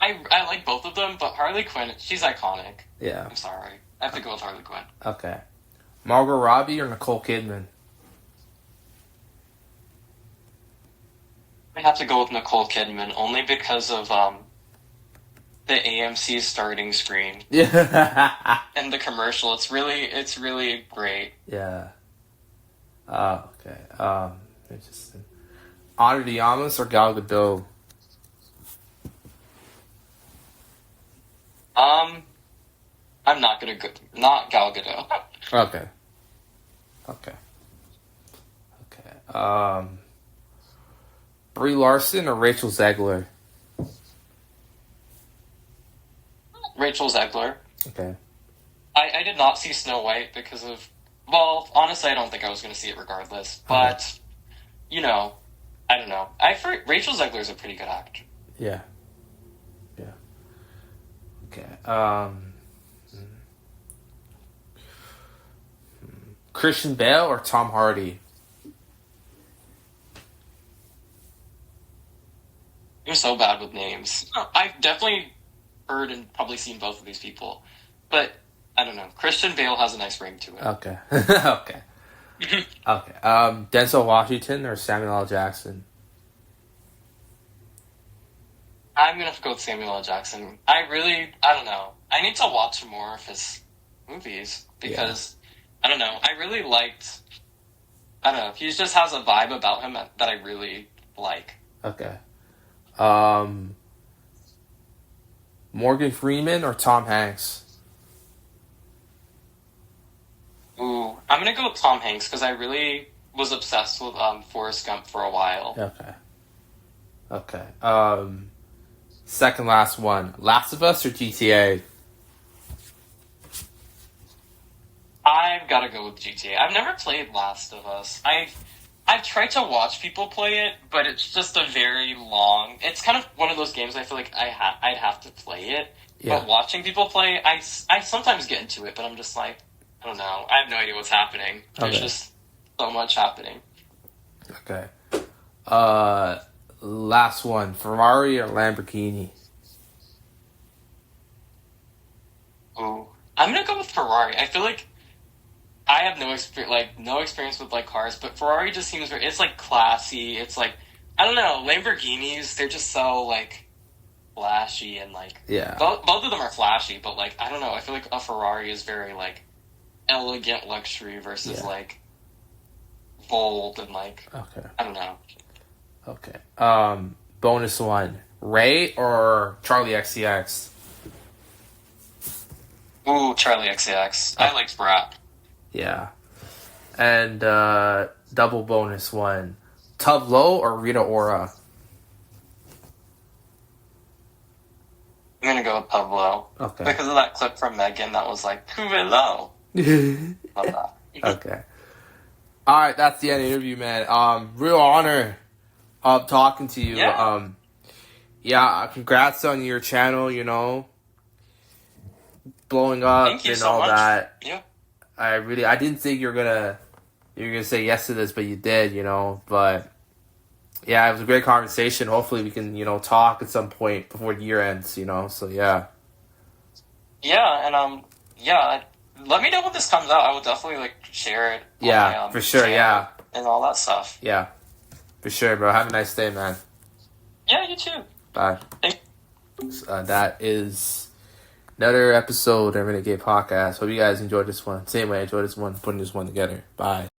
I like both of them, but Harley Quinn, she's iconic. Yeah. I'm sorry. I have to go with Harley Quinn. Okay. Margot Robbie or Nicole Kidman? I have to go with Nicole Kidman, only because of the AMC starting screen. Yeah. And the commercial. It's really great. Yeah. Oh, okay. Interesting. Ana de Armas or Gal Gadot? I'm not gonna go. Not Gal Gadot. Okay. Brie Larson or Rachel Zegler? Rachel Zegler. Okay. I did not see Snow White because of... Well, honestly, I don't think I was going to see it regardless. But you know, I don't know. Rachel Zegler's a pretty good actor. Yeah. Yeah. Okay. Christian Bale or Tom Hardy? I'm so bad with names. I've definitely heard and probably seen both of these people, but I don't know. Christian Bale has a nice ring to it. Okay. Okay. Okay. Denzel Washington or Samuel L. Jackson? I'm gonna have to go with Samuel L. Jackson. I don't know. I need to watch more of his movies because, I don't know. I really liked, I don't know. He just has a vibe about him that I really like. Okay. Morgan Freeman or Tom Hanks? Ooh, I'm gonna go with Tom Hanks because I really was obsessed with Forrest Gump for a while. Okay. Okay. Second last one. Last of Us or GTA? I've got to go with GTA. I've never played Last of Us. I've tried to watch people play it, but it's just a very long. It's kind of one of those games I feel like I'd have to play it. Yeah. But watching people play, I sometimes get into it, but I'm just like, I don't know. I have no idea what's happening. There's just so much happening. Okay. Last one. Ferrari or Lamborghini? Ooh. I'm gonna go with Ferrari. I feel like I have no experience with cars, but Ferrari just seems it's classy. It's I don't know, Lamborghinis, they're just so flashy and both of them are flashy, but I don't know, I feel like a Ferrari is very elegant luxury versus bold and okay. I don't know. Okay. Bonus one. Ray or Charlie XCX? Ooh, Charlie XCX. I liked rap. Yeah. And double bonus one. Tove Lo or Rita Ora? I'm gonna go with Pablo. Okay. Because of that clip from Megan that was hello. Love that. Okay. Alright, that's the end of the interview, man. Real honor of talking to you. Yeah. Congrats on your channel, blowing up. Thank you and so all much. that. Yeah. I didn't think you're gonna say yes to this, but you did, but yeah, it was a great conversation. Hopefully we can, talk at some point before the year ends, so yeah. Yeah, and let me know when this comes out. I will definitely share it. Yeah, on my, for sure, yeah. And all that stuff. Yeah. For sure, bro. Have a nice day, man. Yeah, you too. Bye. That is another episode of Renegade Podcast. Hope you guys enjoyed this one. Same way I enjoyed this one, putting this one together. Bye.